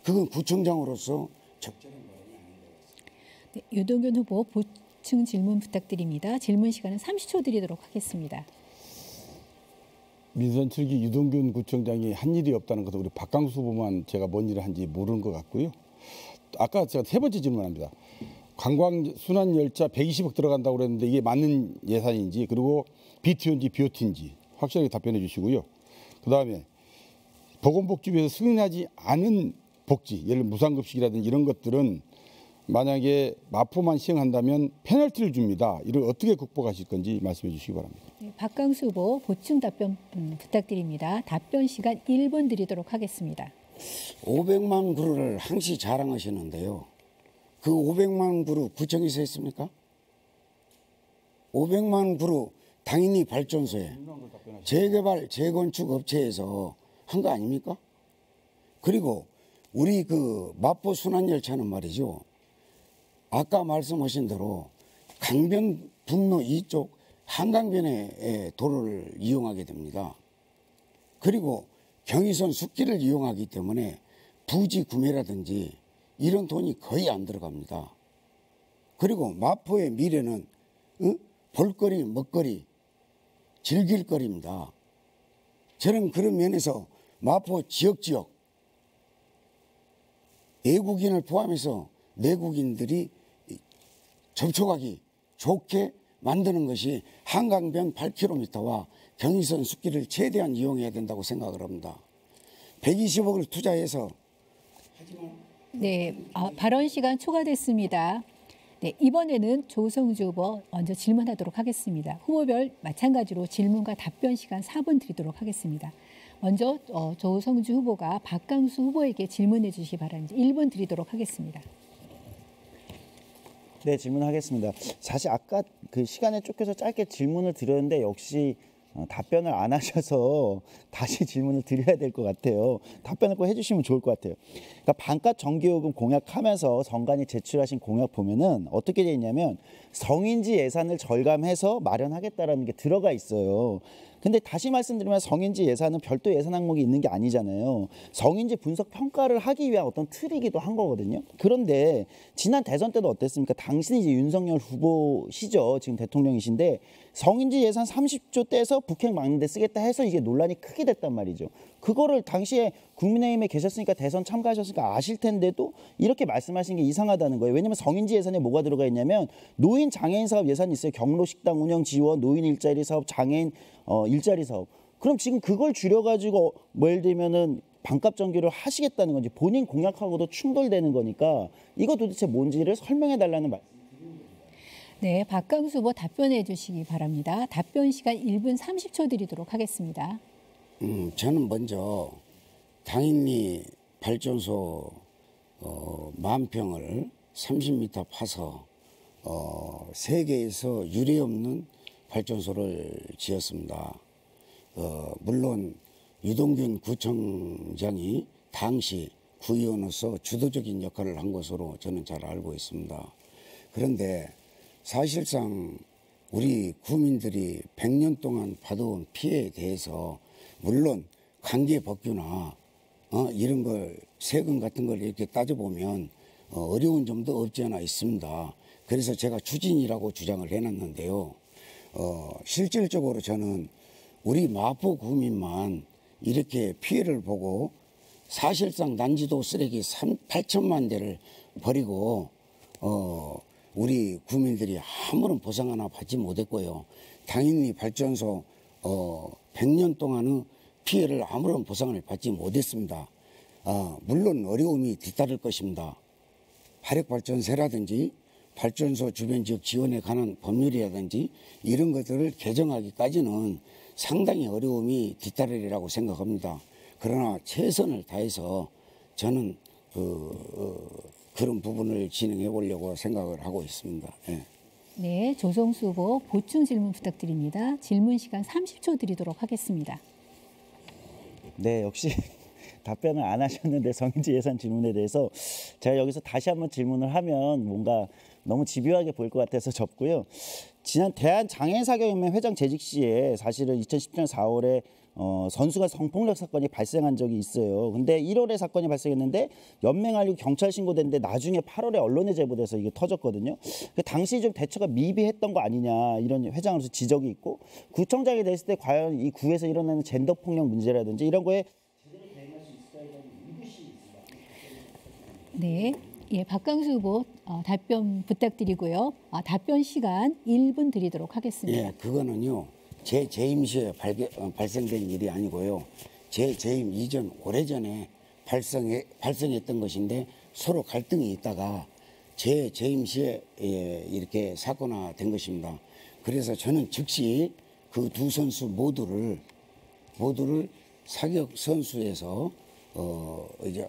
그건 구청장으로서 적절한 발언이 아닌 것 같습니다. 네, 유동균 후보 보충 질문 부탁드립니다. 질문 시간은 30초 드리도록 하겠습니다. 민선 7기 유동균 구청장이 한 일이 없다는 것은 우리 박강수 후보만 제가 뭔 일을 한지 모르는 것 같고요. 아까 제가 세 번째 질문합니다. 관광 순환열차 120억 들어간다고 그랬는데 이게 맞는 예산인지 그리고 BT인지 BOT인지 확실하게 답변해 주시고요. 그다음에 보건복지부에서 승인하지 않은 복지, 예를 들어 무상급식이라든지 이런 것들은 만약에 마포만 시행한다면 페널티를 줍니다. 이걸 어떻게 극복하실 건지 말씀해 주시기 바랍니다. 네, 박강수 후보 보충 답변 부탁드립니다. 답변 시간 1분 드리도록 하겠습니다. 500만 그루를 항시 자랑하시는데요. 그 500만 그루 구청에서 했습니까? 500만 그루 당연히 발전소에 재개발 재건축 업체에서 한 거 아닙니까? 그리고 우리 그 마포 순환열차는 말이죠. 아까 말씀하신 대로 강변 분로 이쪽 한강변의 도로를 이용하게 됩니다. 그리고 경의선 숲길을 이용하기 때문에 부지 구매라든지 이런 돈이 거의 안 들어갑니다. 그리고 마포의 미래는 볼거리, 먹거리, 즐길거리입니다. 저는 그런 면에서 마포 지역 외국인을 포함해서 내국인들이 접촉하기 좋게 만드는 것이 한강변 8km와 경의선 숲길을 최대한 이용해야 된다고 생각을 합니다. 120억을 투자해서 네, 발언 시간 초과됐습니다. 네, 이번에는 조성주 후보 먼저 질문하도록 하겠습니다. 후보별 마찬가지로 질문과 답변 시간 4분 드리도록 하겠습니다. 먼저 조성주 후보가 박강수 후보에게 질문해 주시기 바랍니다. 1분 드리도록 하겠습니다. 네, 질문하겠습니다. 사실 아까 그 시간에 쫓겨서 짧게 질문을 드렸는데 역시 답변을 안 하셔서 다시 질문을 드려야 될 것 같아요. 답변을 꼭 해주시면 좋을 것 같아요. 그러니까 반값 전기요금 공약하면서 정관이 제출하신 공약 보면은 어떻게 되어 있냐면 성인지 예산을 절감해서 마련하겠다라는 게 들어가 있어요. 근데 다시 말씀드리면 성인지 예산은 별도 예산 항목이 있는 게 아니잖아요. 성인지 분석 평가를 하기 위한 어떤 틀이기도 한 거거든요. 그런데 지난 대선 때도 어땠습니까? 당신이 이제 윤석열 후보시죠. 지금 대통령이신데 성인지 예산 30조 떼서 북핵 막는 데 쓰겠다 해서 이게 논란이 크게 됐단 말이죠. 그거를 당시에 국민의힘에 계셨으니까 대선 참가하셨으니까 아실 텐데도 이렇게 말씀하신 게 이상하다는 거예요. 왜냐하면 성인지 예산에 뭐가 들어가 있냐면 노인 장애인 사업 예산이 있어요. 경로식당 운영 지원, 노인 일자리 사업, 장애인 일자리 사업. 그럼 지금 그걸 줄여가지고 뭐 예를 들면은 반값 전기를 하시겠다는 건지 본인 공약하고도 충돌되는 거니까 이거 도대체 뭔지를 설명해 달라는 말씀. 네, 박강수 후보 답변해 주시기 바랍니다. 답변 시간 1분 30초 드리도록 하겠습니다. 저는 먼저 당인리 발전소 10,000평을 30m 파서 세계에서 유례없는 발전소를 지었습니다. 물론 유동균 구청장이 당시 구의원으로서 주도적인 역할을 한 것으로 저는 잘 알고 있습니다. 그런데 사실상 우리 구민들이 100년 동안 받아온 피해에 대해서 물론 관계법규나 이런 걸 세금 같은 걸 이렇게 따져보면 어려운 점도 없지 않아 있습니다. 그래서 제가 추진이라고 주장을 해놨는데요. 실질적으로 저는 우리 마포 구민만 이렇게 피해를 보고 사실상 난지도 쓰레기 8천만 대를 버리고 우리 구민들이 아무런 보상 하나 받지 못했고요. 당연히 발전소 100년 동안의 피해를 아무런 보상을 받지 못했습니다. 물론 어려움이 뒤따를 것입니다. 화력발전소라든지 발전소 주변 지역 지원에 관한 법률이라든지 이런 것들을 개정하기까지는 상당히 어려움이 뒤따르리라고 생각합니다. 그러나 최선을 다해서 저는 그런 부분을 진행해 보려고 생각을 하고 있습니다. 예. 네, 조성수 후보 보충 질문 부탁드립니다. 질문 시간 30초 드리도록 하겠습니다. 네, 역시 답변을 안 하셨는데 성인지 예산 질문에 대해서 제가 여기서 다시 한번 질문을 하면 뭔가 너무 집요하게 보일 것 같아서 접고요. 지난 대한장애인사교연맹 회장 재직 시에 사실은 2010년 4월에 선수가 성폭력 사건이 발생한 적이 있어요. 근데 1월에 사건이 발생했는데 연맹 알리고 경찰 신고됐는데 나중에 8월에 언론에 제보돼서 이게 터졌거든요. 당시 좀 대처가 미비했던 거 아니냐 이런 회장으로서 지적이 있고 구청장이 됐을 때 과연 이 구에서 일어나는 젠더 폭력 문제라든지 이런 거에 제대로 대응할 수 있을까에 대한 의구심이 있습니다. 네. 예, 박강수 후보 답변 부탁드리고요. 답변 시간 1분 드리도록 하겠습니다. 예, 그거는요. 제 재임 시에 발생된 일이 아니고요. 제 재임 이전 오래전에 발생했던 것인데 서로 갈등이 있다가 제 재임 시에 이렇게 사건화된 것입니다. 그래서 저는 즉시 그 두 선수 모두를 사격 선수에서 이제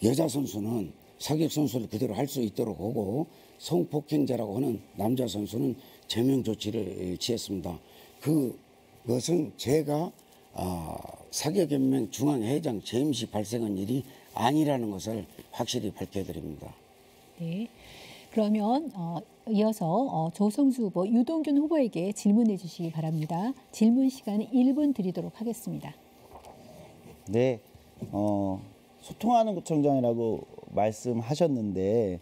여자 선수는 사격 선수를 그대로 할 수 있도록 하고 성폭행자라고 하는 남자 선수는 제명 조치를 취했습니다. 그것은 제가 사격연맹 중앙회장 재임 시 발생한 일이 아니라는 것을 확실히 밝혀드립니다. 네. 그러면 이어서 조성주 후보, 유동균 후보에게 질문해 주시기 바랍니다. 질문 시간은 1분 드리도록 하겠습니다. 네, 소통하는 구청장이라고 말씀하셨는데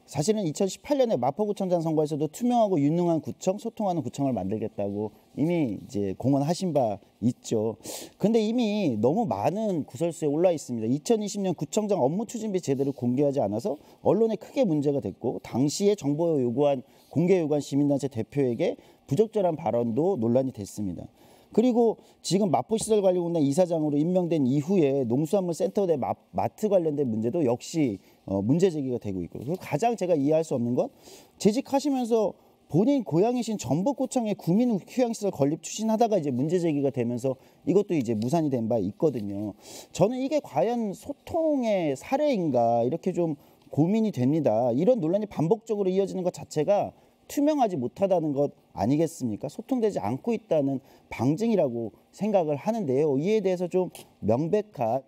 사실은 2018년에 마포구청장 선거에서도 투명하고 유능한 구청, 소통하는 구청을 만들겠다고 이미 이제 공언하신 바 있죠. 근데 이미 너무 많은 구설수에 올라 있습니다. 2020년 구청장 업무 추진비 제대로 공개하지 않아서 언론에 크게 문제가 됐고, 당시에 정보 요구한 공개 요구한 시민단체 대표에게 부적절한 발언도 논란이 됐습니다. 그리고 지금 마포시설관리공단 이사장으로 임명된 이후에 농수산물 센터 내 마트 관련된 문제도 역시 문제 제기가 되고 있고, 그리고 가장 제가 이해할 수 없는 건 재직하시면서 본인 고향이신 전북구청의 구민 휴양시설 건립 추진하다가 이제 문제 제기가 되면서 이것도 이제 무산이 된 바 있거든요. 저는 이게 과연 소통의 사례인가 이렇게 좀 고민이 됩니다. 이런 논란이 반복적으로 이어지는 것 자체가 투명하지 못하다는 것 아니겠습니까? 소통되지 않고 있다는 방증이라고 생각을 하는데요. 이에 대해서 좀 명백한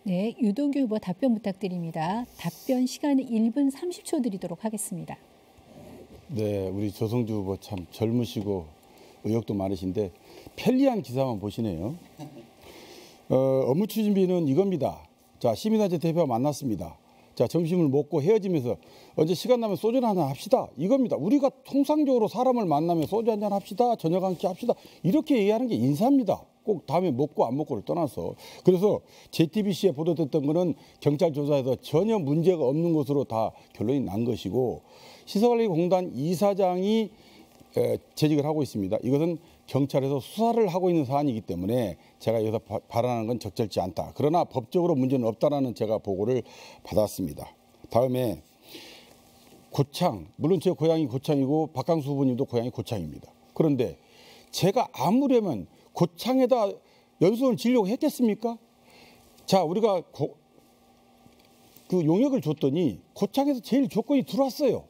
네, 유동규 후보 답변 부탁드립니다. 답변 시간은 1분 30초 드리도록 하겠습니다. 네, 우리 조성주 후보 참 젊으시고 의욕도 많으신데 편리한 기사만 보시네요. 업무 추진비는 이겁니다. 자, 시민단체 대표와 만났습니다. 자, 점심을 먹고 헤어지면서 언제 시간 나면 소주 한잔 합시다. 이겁니다. 우리가 통상적으로 사람을 만나면 소주 한잔 합시다. 저녁 한 끼 합시다. 이렇게 얘기하는 게 인사입니다. 꼭 다음에 먹고 안 먹고를 떠나서. 그래서 JTBC에 보도됐던 거는 경찰 조사에서 전혀 문제가 없는 것으로 다 결론이 난 것이고, 시설관리공단 이사장이 재직을 하고 있습니다. 이것은 경찰에서 수사를 하고 있는 사안이기 때문에 제가 여기서 발언하는 건 적절치 않다. 그러나 법적으로 문제는 없다라는 제가 보고를 받았습니다. 다음에 고창, 물론 제 고향이 고창이고 박강수 후보님도 고향이 고창입니다. 그런데 제가 아무려면 고창에다 연수원을 지으려고 했겠습니까? 자, 우리가 그 용역을 줬더니 고창에서 제일 조건이 들어왔어요.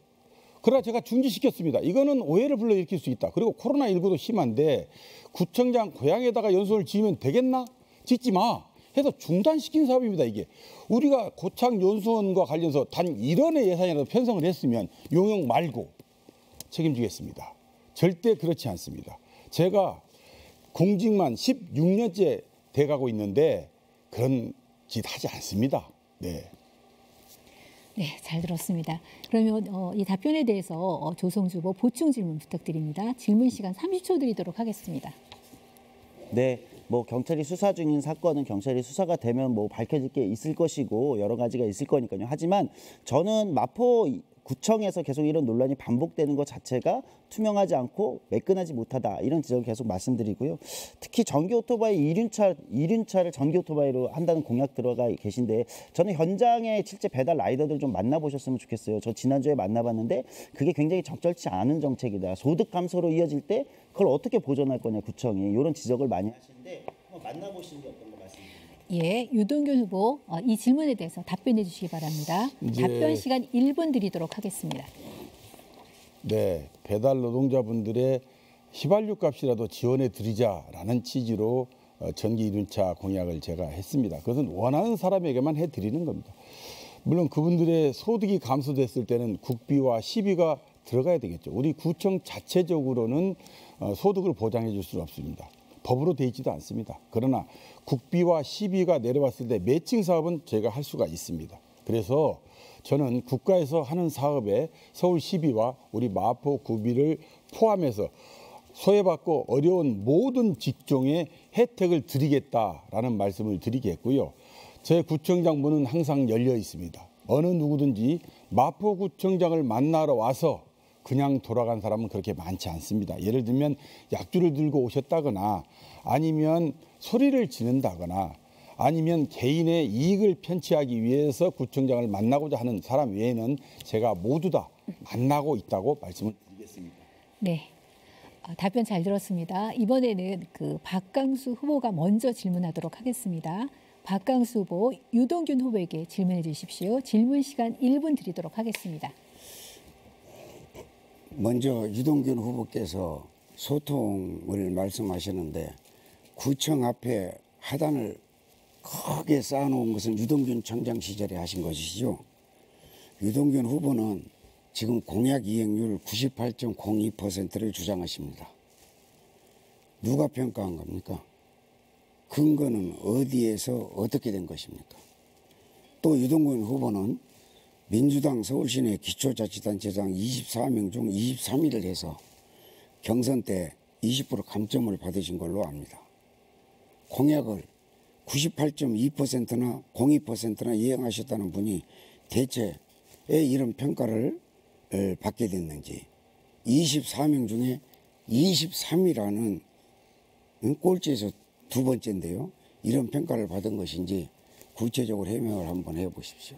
그러나 제가 중지시켰습니다. 이거는 오해를 불러일으킬 수 있다. 그리고 코로나19도 심한데 구청장 고향에다가 연수원을 지으면 되겠나? 짓지 마 해서 중단시킨 사업입니다. 이게 우리가 고창 연수원과 관련해서 단 1원의 예산이라도 편성을 했으면 용역 말고 책임지겠습니다. 절대 그렇지 않습니다. 제가 공직만 16년째 돼가고 있는데 그런 짓 하지 않습니다. 네. 네, 잘 들었습니다. 그러면 이 답변에 대해서 조성주 후보 보충 질문 부탁드립니다. 질문 시간 30초 드리도록 하겠습니다. 네, 뭐 경찰이 수사 중인 사건은 경찰이 수사가 되면 뭐 밝혀질 게 있을 것이고 여러 가지가 있을 거니까요. 하지만 저는 마포구청에서 계속 이런 논란이 반복되는 것 자체가 투명하지 않고 매끈하지 못하다, 이런 지적을 계속 말씀드리고요. 특히 전기 오토바이 이륜차를 전기 오토바이로 한다는 공약 들어가 계신데, 저는 현장에 실제 배달 라이더들 좀 만나보셨으면 좋겠어요. 저 지난주에 만나봤는데 그게 굉장히 적절치 않은 정책이다. 소득 감소로 이어질 때 그걸 어떻게 보전할 거냐 구청이, 이런 지적을 많이 하시는데 한번 만나보시는 게 어떤가 말씀드립니다. 예, 유동균 후보 이 질문에 대해서 답변해 주시기 바랍니다. 답변 시간 1분 드리도록 하겠습니다. 네, 배달 노동자분들의 휘발유 값이라도 지원해 드리자라는 취지로 전기 이륜차 공약을 제가 했습니다. 그것은 원하는 사람에게만 해드리는 겁니다. 물론 그분들의 소득이 감소됐을 때는 국비와 시비가 들어가야 되겠죠. 우리 구청 자체적으로는 소득을 보장해 줄 수는 없습니다. 법으로 돼 있지도 않습니다. 그러나 국비와 시비가 내려왔을 때 매칭 사업은 제가 할 수가 있습니다. 그래서 저는 국가에서 하는 사업에 서울시비와 우리 마포구비를 포함해서 소외받고 어려운 모든 직종에 혜택을 드리겠다라는 말씀을 드리겠고요. 제 구청장 문은 항상 열려 있습니다. 어느 누구든지 마포구청장을 만나러 와서 그냥 돌아간 사람은 그렇게 많지 않습니다. 예를 들면 약주를 들고 오셨다거나 아니면 소리를 지른다거나 아니면 개인의 이익을 편취하기 위해서 구청장을 만나고자 하는 사람 외에는 제가 모두 다 만나고 있다고 말씀을 드리겠습니다. 네, 답변 잘 들었습니다. 이번에는 박강수 후보가 먼저 질문하도록 하겠습니다. 박강수 후보, 유동균 후보에게 질문해 주십시오. 질문 시간 1분 드리도록 하겠습니다. 먼저 유동균 후보께서 소통을 말씀하셨는데 구청 앞에 하단을 크게 쌓아놓은 것은 유동균 청장 시절에 하신 것이죠. 유동균 후보는 지금 공약 이행률 98.02%를 주장하십니다. 누가 평가한 겁니까? 근거는 어디에서 어떻게 된 것입니까? 또 유동균 후보는 민주당 서울시내 기초자치단체장 24명 중 23위를 해서 경선 때 20% 감점을 받으신 걸로 압니다. 공약을 98.2%나 02%나 이행하셨다는 분이 대체 왜 이런 평가를 받게 됐는지, 24명 중에 23위라는 꼴찌에서 두 번째인데요. 이런 평가를 받은 것인지 구체적으로 해명을 한번 해보십시오.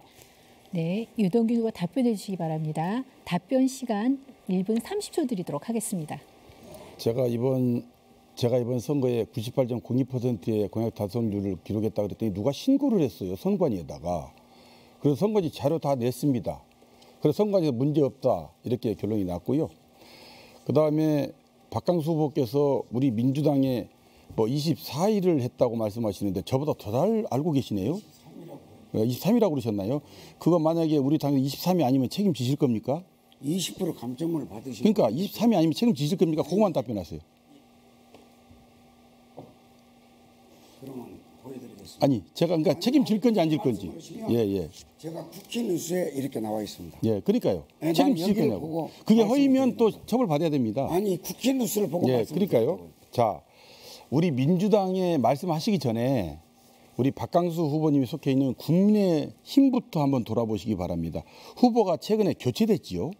네, 유동균 후보 답변해 주시기 바랍니다. 답변 시간 1분 30초 드리도록 하겠습니다. 제가 이번 선거에 98.02%의 공약 달성률을 기록했다 그랬더니 누가 신고를 했어요. 선관위에다가. 그래서 선관위 자료 다 냈습니다. 그래서 선관위에서 문제 없다 이렇게 결론이 났고요. 그다음에 박강수 후보께서 우리 민주당에 뭐 24일을 했다고 말씀하시는데 저보다 더 잘 알고 계시네요. 23이라고 그러셨나요? 그거 만약에 우리 당이 23이 아니면 책임지실 겁니까? 20% 감점을 받으신. 그러니까 23이 아니면 책임지실 겁니까? 그것만 답변하세요. 그러면 보여드리겠습니다. 아니 제가 그러니까 책임질 건지 안 질 건지. 예. 제가 쿠키뉴스에 이렇게 나와 있습니다. 예, 그러니까요. 네, 책임지실 난 여기를 거냐고. 보고 그게 허위면 말씀을 또 처벌받아야 됩니다. 아니 쿠키뉴스를 보고 예, 말씀드렸다고요. 그러니까요. 자, 우리 민주당에 말씀하시기 전에 우리 박강수 후보님이 속해 있는 국민의힘부터 한번 돌아보시기 바랍니다. 후보가 최근에 교체됐지요.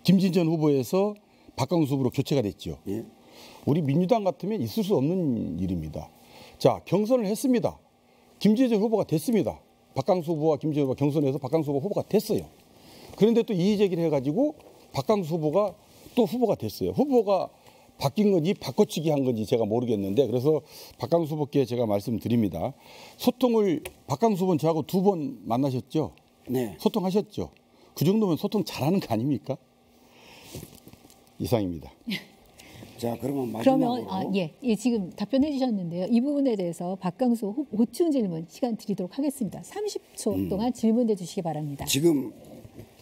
김진전 후보에서 박강수 후보로 교체가 됐죠. 예. 우리 민주당 같으면 있을 수 없는 일입니다. 자, 경선을 했습니다. 김진전 후보가 됐습니다. 박강수 후보와 김진전 후보가 경선에서 박강수 후보가 됐어요. 그런데 또 이의 제기를 해가지고 박강수 후보가 또 후보가 됐어요. 후보가 바뀐 건지 바꿔치기 한 건지 제가 모르겠는데, 그래서 박강수 후보께 제가 말씀드립니다. 소통을 박강수 후보는 저하고 2번 만나셨죠? 네. 소통하셨죠? 그 정도면 소통 잘하는 거 아닙니까? 이상입니다. 자, 그러면 마지막으로. 그러면 예, 지금 답변해 주셨는데요. 이 부분에 대해서 박강수 후보 보충 질문 시간 드리도록 하겠습니다. 30초 동안 질문해 주시기 바랍니다. 지금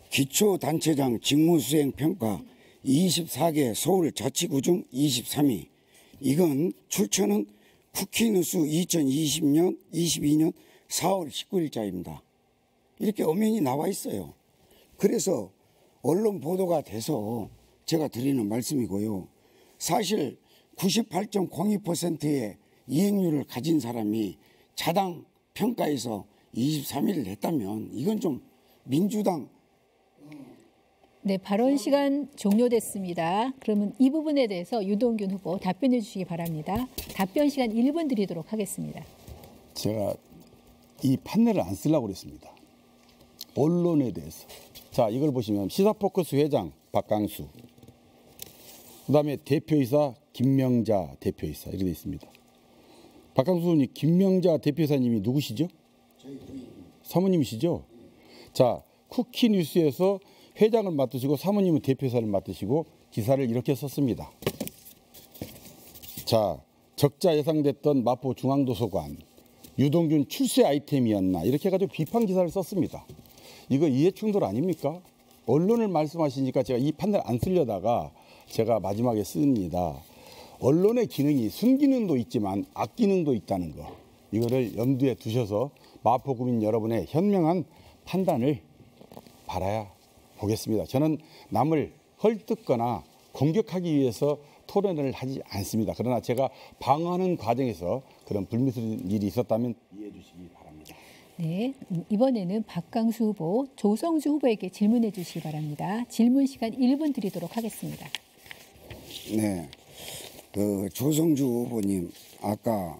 기초단체장 직무수행 평가 24개 서울자치구 중 23위. 이건 출처는 쿠키뉴스 2022년 4월 19일자입니다. 이렇게 엄연히 나와 있어요. 그래서 언론 보도가 돼서 제가 드리는 말씀이고요. 사실 98.02%의 이행률을 가진 사람이 자당 평가에서 23위를 했다면 이건 좀 민주당. 네, 발언 시간 종료됐습니다. 그러면 이 부분에 대해서 유동균 후보 답변해 주시기 바랍니다. 답변 시간 1분 드리도록 하겠습니다. 제가 이 판넬을 안 쓰려고 그랬습니다. 언론에 대해서. 자, 이걸 보시면 시사포커스 회장 박강수, 그다음에 대표이사 김명자 대표이사 이렇게 돼 있습니다. 박강수 의원님, 김명자 대표이사님이 누구시죠? 저희 부인. 사모님이시죠? 자, 쿠키뉴스에서 회장을 맡으시고 사모님은 대표이사를 맡으시고 기사를 이렇게 썼습니다. 자, 적자 예상됐던 마포 중앙도서관 유동균 출세 아이템이었나 이렇게 해가지고 비판 기사를 썼습니다. 이거 이해충돌 아닙니까? 언론을 말씀하시니까 제가 이 판넬 안 쓰려다가 제가 마지막에 씁니다. 언론의 기능이 순기능도 있지만 악기능도 있다는 거, 이거를 염두에 두셔서 마포구민 여러분의 현명한 판단을 바라야 보겠습니다. 저는 남을 헐뜯거나 공격하기 위해서 토론을 하지 않습니다. 그러나 제가 방어하는 과정에서 그런 불미스러운 일이 있었다면 이해해 주시기 바랍니다. 네, 이번에는 박강수 후보, 조성주 후보에게 질문해 주시기 바랍니다. 질문 시간 1분 드리도록 하겠습니다. 네, 그 조성주 후보님 아까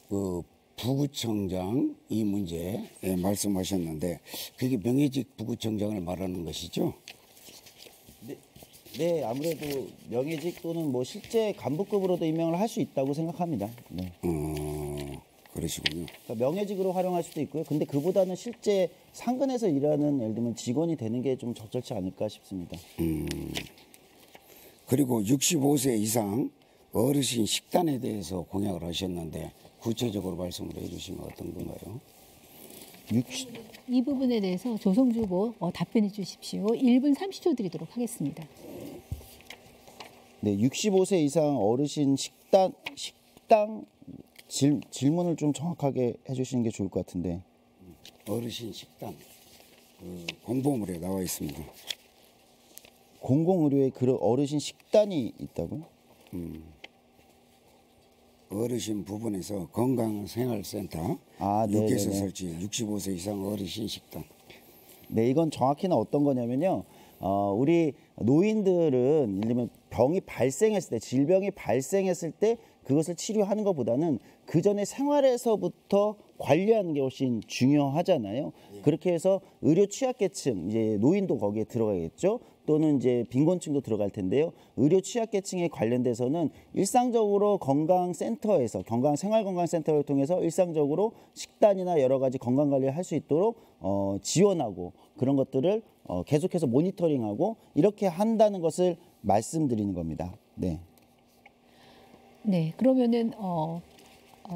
그 부구청장 이 문제에 말씀하셨는데 그게 명예직 부구청장을 말하는 것이죠? 네, 아무래도 명예직 또는 뭐 실제 간부급으로도 임명을 할 수 있다고 생각합니다. 네. 그러시군요. 그러니까 명예직으로 활용할 수도 있고요. 근데 그보다는 실제 상근에서 일하는, 예를 들면 직원이 되는 게 좀 적절치 않을까 싶습니다. 그리고 65세 이상 어르신 식단에 대해서 공약을 하셨는데 구체적으로 말씀을 해주시면 어떤 건가요? 이 부분에 대해서 조성주 후보 답변해 주십시오. 1분 30초 드리도록 하겠습니다. 네, 65세 이상 어르신 식당 질문을 좀 정확하게 해주시는 게 좋을 것 같은데. 어르신 식당 공보물에 나와 있습니다. 공공의료에 그런 어르신 식단이 있다고요? 어르신 부분에서 건강생활센터 네네네. 6개소 설치 65세 이상 어르신 식당. 네, 이건 정확히는 어떤 거냐면요. 우리 노인들은 예를 들면 병이 발생했을 때, 질병이 발생했을 때 그것을 치료하는 것보다는 그 전에 생활에서부터 관리하는 게 훨씬 중요하잖아요. 그렇게 해서 의료 취약계층, 이제 노인도 거기에 들어가겠죠. 또는 이제 빈곤층도 들어갈 텐데요. 의료 취약계층에 관련돼서는 일상적으로 건강센터에서 생활건강센터를 통해서 일상적으로 식단이나 여러 가지 건강관리를 할 수 있도록 지원하고 그런 것들을 계속해서 모니터링하고 이렇게 한다는 것을 말씀드리는 겁니다. 네. 네, 그러면은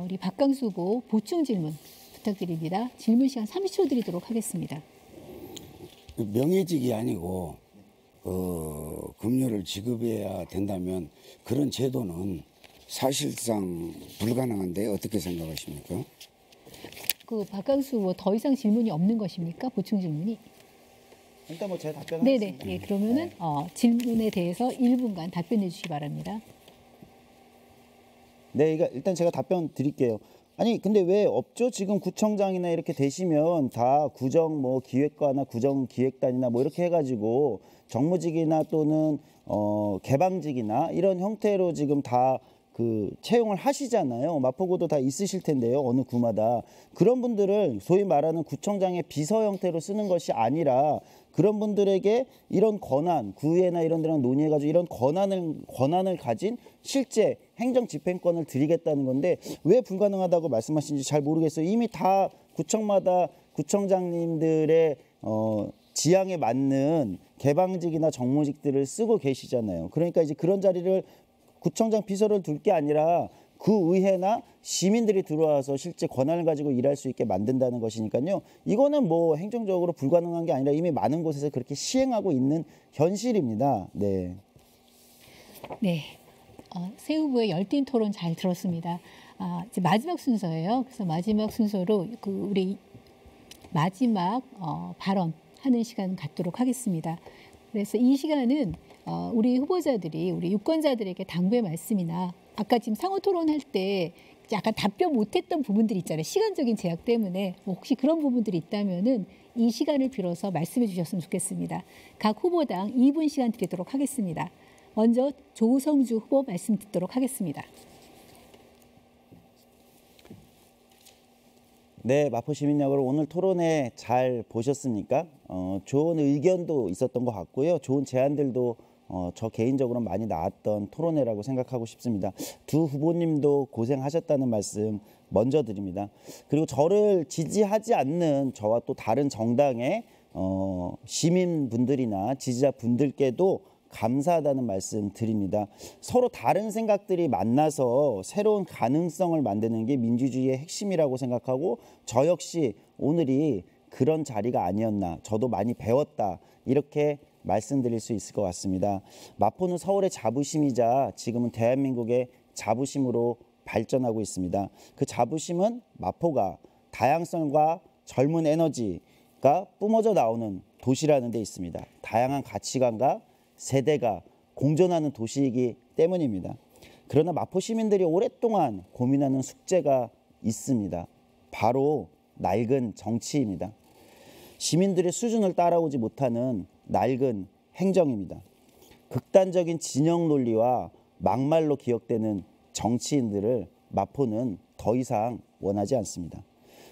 우리 박강수 후보 보충 질문 부탁드립니다. 질문 시간 30초 드리도록 하겠습니다. 명예직이 아니고 급료를 지급해야 된다면 그런 제도는 사실상 불가능한데 어떻게 생각하십니까? 그 박강수 후보 더 이상 질문이 없는 것입니까? 보충 질문이? 일단 뭐 제가 답변하겠습니다. 네네. 예, 그러면은 질문에 대해서 1분간 답변해 주시기 바랍니다. 네, 일단 제가 답변 드릴게요. 아니 근데 왜 없죠? 지금 구청장이나 이렇게 되시면 다 구정 뭐 기획과나 구정 기획단이나 뭐 이렇게 해가지고 정무직이나 또는 개방직이나 이런 형태로 지금 다 그 채용을 하시잖아요. 마포구도 다 있으실 텐데요. 어느 구마다 그런 분들을 소위 말하는 구청장의 비서 형태로 쓰는 것이 아니라 그런 분들에게 이런 권한, 구의회나 이런 데랑 논의해가지고 이런 권한을 가진 실제 행정 집행권을 드리겠다는 건데 왜 불가능하다고 말씀하시는지 잘 모르겠어요. 이미 다 구청마다 구청장님들의 지향에 맞는 개방직이나 정무직들을 쓰고 계시잖아요. 그러니까 이제 그런 자리를 구청장 비서를 둘 게 아니라 구의회나 시민들이 들어와서 실제 권한을 가지고 일할 수 있게 만든다는 것이니까요. 이거는 뭐 행정적으로 불가능한 게 아니라 이미 많은 곳에서 그렇게 시행하고 있는 현실입니다. 네. 네. 새 후보의 열띤 토론 잘 들었습니다. 이제 마지막 순서예요. 그래서 마지막 순서로 우리 마지막 발언 하는 시간 갖도록 하겠습니다. 그래서 이 시간은 우리 후보자들이 우리 유권자들에게 당부의 말씀이나 아까 지금 상호 토론할 때 약간 답변 못했던 부분들이 있잖아요. 시간적인 제약 때문에 혹시 그런 부분들이 있다면은 이 시간을 빌어서 말씀해 주셨으면 좋겠습니다. 각 후보당 2분 시간 드리도록 하겠습니다. 먼저 조성주 후보 말씀 듣도록 하겠습니다. 네, 마포시민야구를 오늘 토론회 잘 보셨습니까? 좋은 의견도 있었던 것 같고요. 좋은 제안들도 저 개인적으로 많이 나왔던 토론회라고 생각하고 싶습니다. 두 후보님도 고생하셨다는 말씀 먼저 드립니다. 그리고 저를 지지하지 않는 저와 또 다른 정당의 시민분들이나 지지자분들께도 감사하다는 말씀 드립니다. 서로 다른 생각들이 만나서 새로운 가능성을 만드는 게 민주주의의 핵심이라고 생각하고 저 역시 오늘이 그런 자리가 아니었나, 저도 많이 배웠다 이렇게 말씀드릴 수 있을 것 같습니다. 마포는 서울의 자부심이자 지금은 대한민국의 자부심으로 발전하고 있습니다. 그 자부심은 마포가 다양성과 젊은 에너지가 뿜어져 나오는 도시라는 데 있습니다. 다양한 가치관과 세대가 공존하는 도시이기 때문입니다. 그러나 마포 시민들이 오랫동안 고민하는 숙제가 있습니다. 바로 낡은 정치입니다. 시민들의 수준을 따라오지 못하는 낡은 행정입니다. 극단적인 진영 논리와 막말로 기억되는 정치인들을 마포는 더 이상 원하지 않습니다.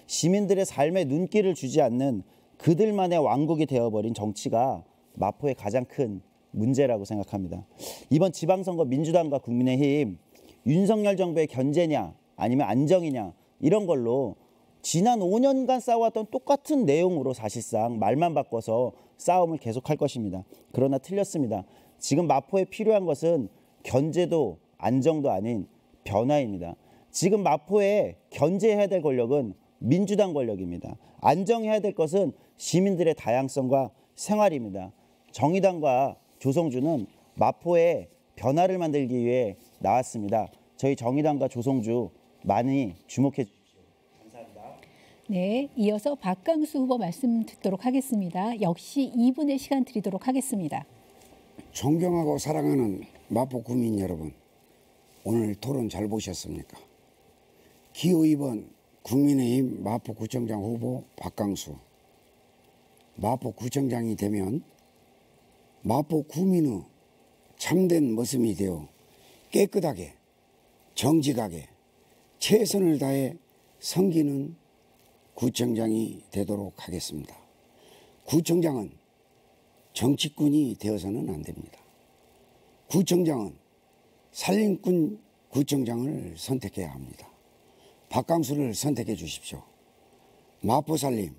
시민들의 삶에 눈길을 주지 않는 그들만의 왕국이 되어버린 정치가 마포의 가장 큰 문제라고 생각합니다. 이번 지방선거 민주당과 국민의힘 윤석열 정부의 견제냐 아니면 안정이냐 이런 걸로 지난 5년간 싸워왔던 똑같은 내용으로 사실상 말만 바꿔서 싸움을 계속할 것입니다. 그러나 틀렸습니다. 지금 마포에 필요한 것은 견제도 안정도 아닌 변화입니다. 지금 마포에 견제해야 될 권력은 민주당 권력입니다. 안정해야 될 것은 시민들의 다양성과 생활입니다. 정의당과 조성주는 마포에 변화를 만들기 위해 나왔습니다. 저희 정의당과 조성주 많이 주목해 주십시오. 감사합니다. 네, 이어서 박강수 후보 말씀 듣도록 하겠습니다. 역시 2분의 시간 드리도록 하겠습니다. 존경하고 사랑하는 마포 구민 여러분, 오늘 토론 잘 보셨습니까? 기호 2번 국민의힘 마포구청장 후보 박강수. 마포구청장이 되면 마포 구민의 참된 모습이 되어 깨끗하게 정직하게 최선을 다해 섬기는 구청장이 되도록 하겠습니다. 구청장은 정치꾼이 되어서는 안 됩니다. 구청장은 살림꾼 구청장을 선택해야 합니다. 박강수를 선택해 주십시오. 마포살림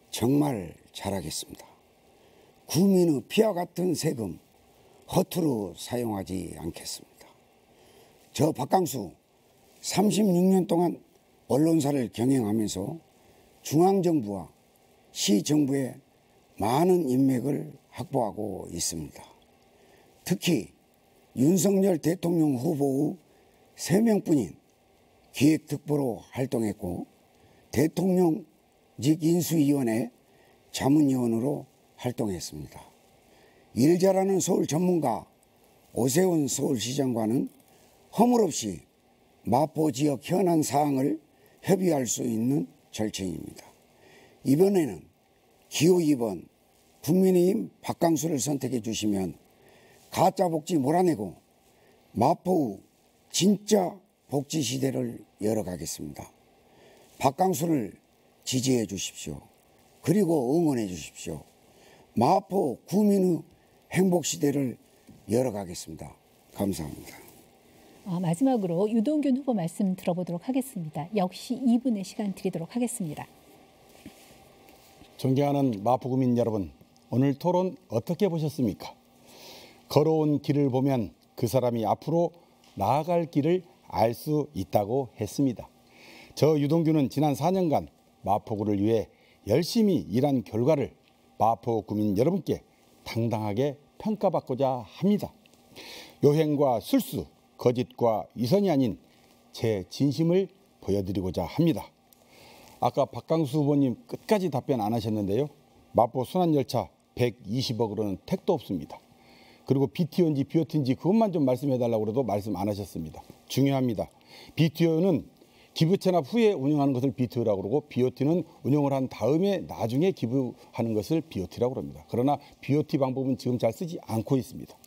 정말 잘하겠습니다. 구민의 피와 같은 세금 허투루 사용하지 않겠습니다. 저 박강수 36년 동안 언론사를 경영하면서 중앙정부와 시정부의 많은 인맥을 확보하고 있습니다. 특히 윤석열 대통령 후보의 3명뿐인 기획특보로 활동했고 대통령직 인수위원회 자문위원으로 활동했습니다. 일 잘하는 서울 전문가 오세훈 서울시장과는 허물없이 마포 지역 현안 사항을 협의할 수 있는 절차입니다. 이번에는 기호 2번 국민의힘 박강수를 선택해 주시면 가짜 복지 몰아내고 마포의 진짜 복지 시대를 열어가겠습니다. 박강수를 지지해 주십시오. 그리고 응원해 주십시오. 마포 구민의 행복 시대를 열어가겠습니다. 감사합니다. 마지막으로 유동균 후보 말씀 들어보도록 하겠습니다. 역시 2분의 시간 드리도록 하겠습니다. 존경하는 마포구민 여러분, 오늘 토론 어떻게 보셨습니까? 걸어온 길을 보면 그 사람이 앞으로 나아갈 길을 알 수 있다고 했습니다. 저 유동균은 지난 4년간 마포구를 위해 열심히 일한 결과를 마포구민 여러분께 당당하게 평가받고자 합니다. 요행과 술수, 거짓과 위선이 아닌 제 진심을 보여드리고자 합니다. 아까 박강수 후보님 끝까지 답변 안 하셨는데요. 마포 순환열차 120억으로는 택도 없습니다. 그리고 BTO인지 BOT인지 그것만 좀 말씀해달라고 해도 말씀 안 하셨습니다. 중요합니다. BTO는 기부 체납 후에 운영하는 것을 BTO라고 그러고 BOT는 운영을 한 다음에 나중에 기부하는 것을 BOT라고 합니다. 그러나 BOT 방법은 지금 잘 쓰지 않고 있습니다.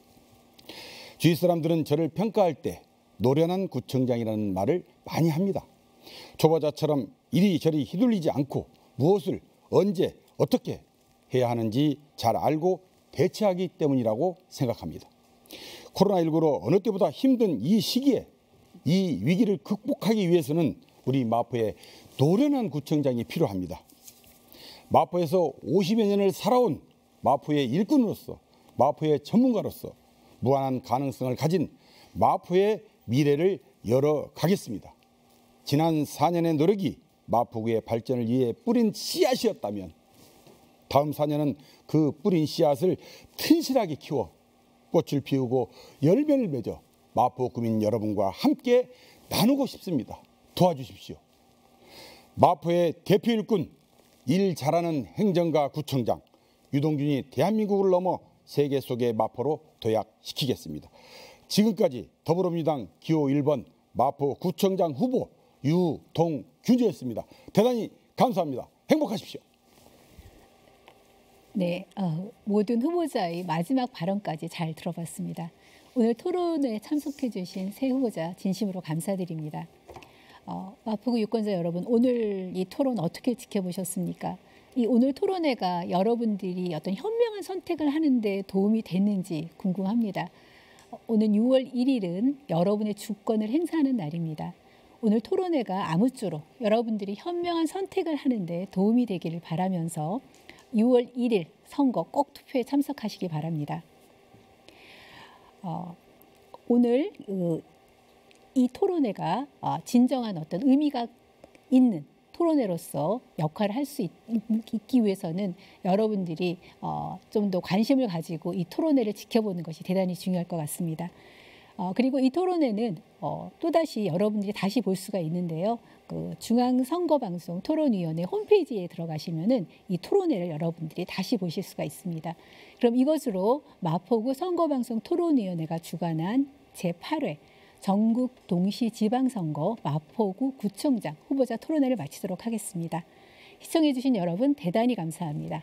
주위 사람들은 저를 평가할 때 노련한 구청장이라는 말을 많이 합니다. 초보자처럼 이리저리 휘둘리지 않고 무엇을 언제 어떻게 해야 하는지 잘 알고 대처하기 때문이라고 생각합니다. 코로나19로 어느 때보다 힘든 이 시기에 이 위기를 극복하기 위해서는 우리 마포에 노련한 구청장이 필요합니다. 마포에서 50여 년을 살아온 마포의 일꾼으로서 마포의 전문가로서 무한한 가능성을 가진 마포의 미래를 열어가겠습니다. 지난 4년의 노력이 마포구의 발전을 위해 뿌린 씨앗이었다면 다음 4년은 그 뿌린 씨앗을 튼실하게 키워 꽃을 피우고 열매를 맺어 마포 구민 여러분과 함께 나누고 싶습니다. 도와주십시오. 마포의 대표 일꾼, 일 잘하는 행정가 구청장 유동균이 대한민국을 넘어 세계 속의 마포로 도약시키겠습니다. 지금까지 더불어민주당 기호 1번 마포구청장 후보 유동균이었습니다. 대단히 감사합니다. 행복하십시오. 네, 모든 후보자의 마지막 발언까지 잘 들어봤습니다. 오늘 토론에 참석해 주신 세 후보자 진심으로 감사드립니다. 마포구 유권자 여러분, 오늘 이 토론 어떻게 지켜보셨습니까? 이 오늘 토론회가 여러분들이 어떤 현명한 선택을 하는데 도움이 됐는지 궁금합니다. 오는 6월 1일은 여러분의 주권을 행사하는 날입니다. 오늘 토론회가 아무쪼록 여러분들이 현명한 선택을 하는데 도움이 되기를 바라면서 6월 1일 선거 꼭 투표에 참석하시기 바랍니다. 오늘 이 토론회가 진정한 어떤 의미가 있는 토론회로서 역할을 할 수 있기 위해서는 여러분들이 좀 더 관심을 가지고 이 토론회를 지켜보는 것이 대단히 중요할 것 같습니다. 그리고 이 토론회는 또다시 여러분들이 다시 볼 수가 있는데요. 그 중앙선거방송 토론위원회 홈페이지에 들어가시면은 이 토론회를 여러분들이 다시 보실 수가 있습니다. 그럼 이것으로 마포구 선거방송 토론위원회가 주관한 제8회 전국 동시지방선거 마포구 구청장 후보자 토론회를 마치도록 하겠습니다. 시청해 주신 여러분 대단히 감사합니다.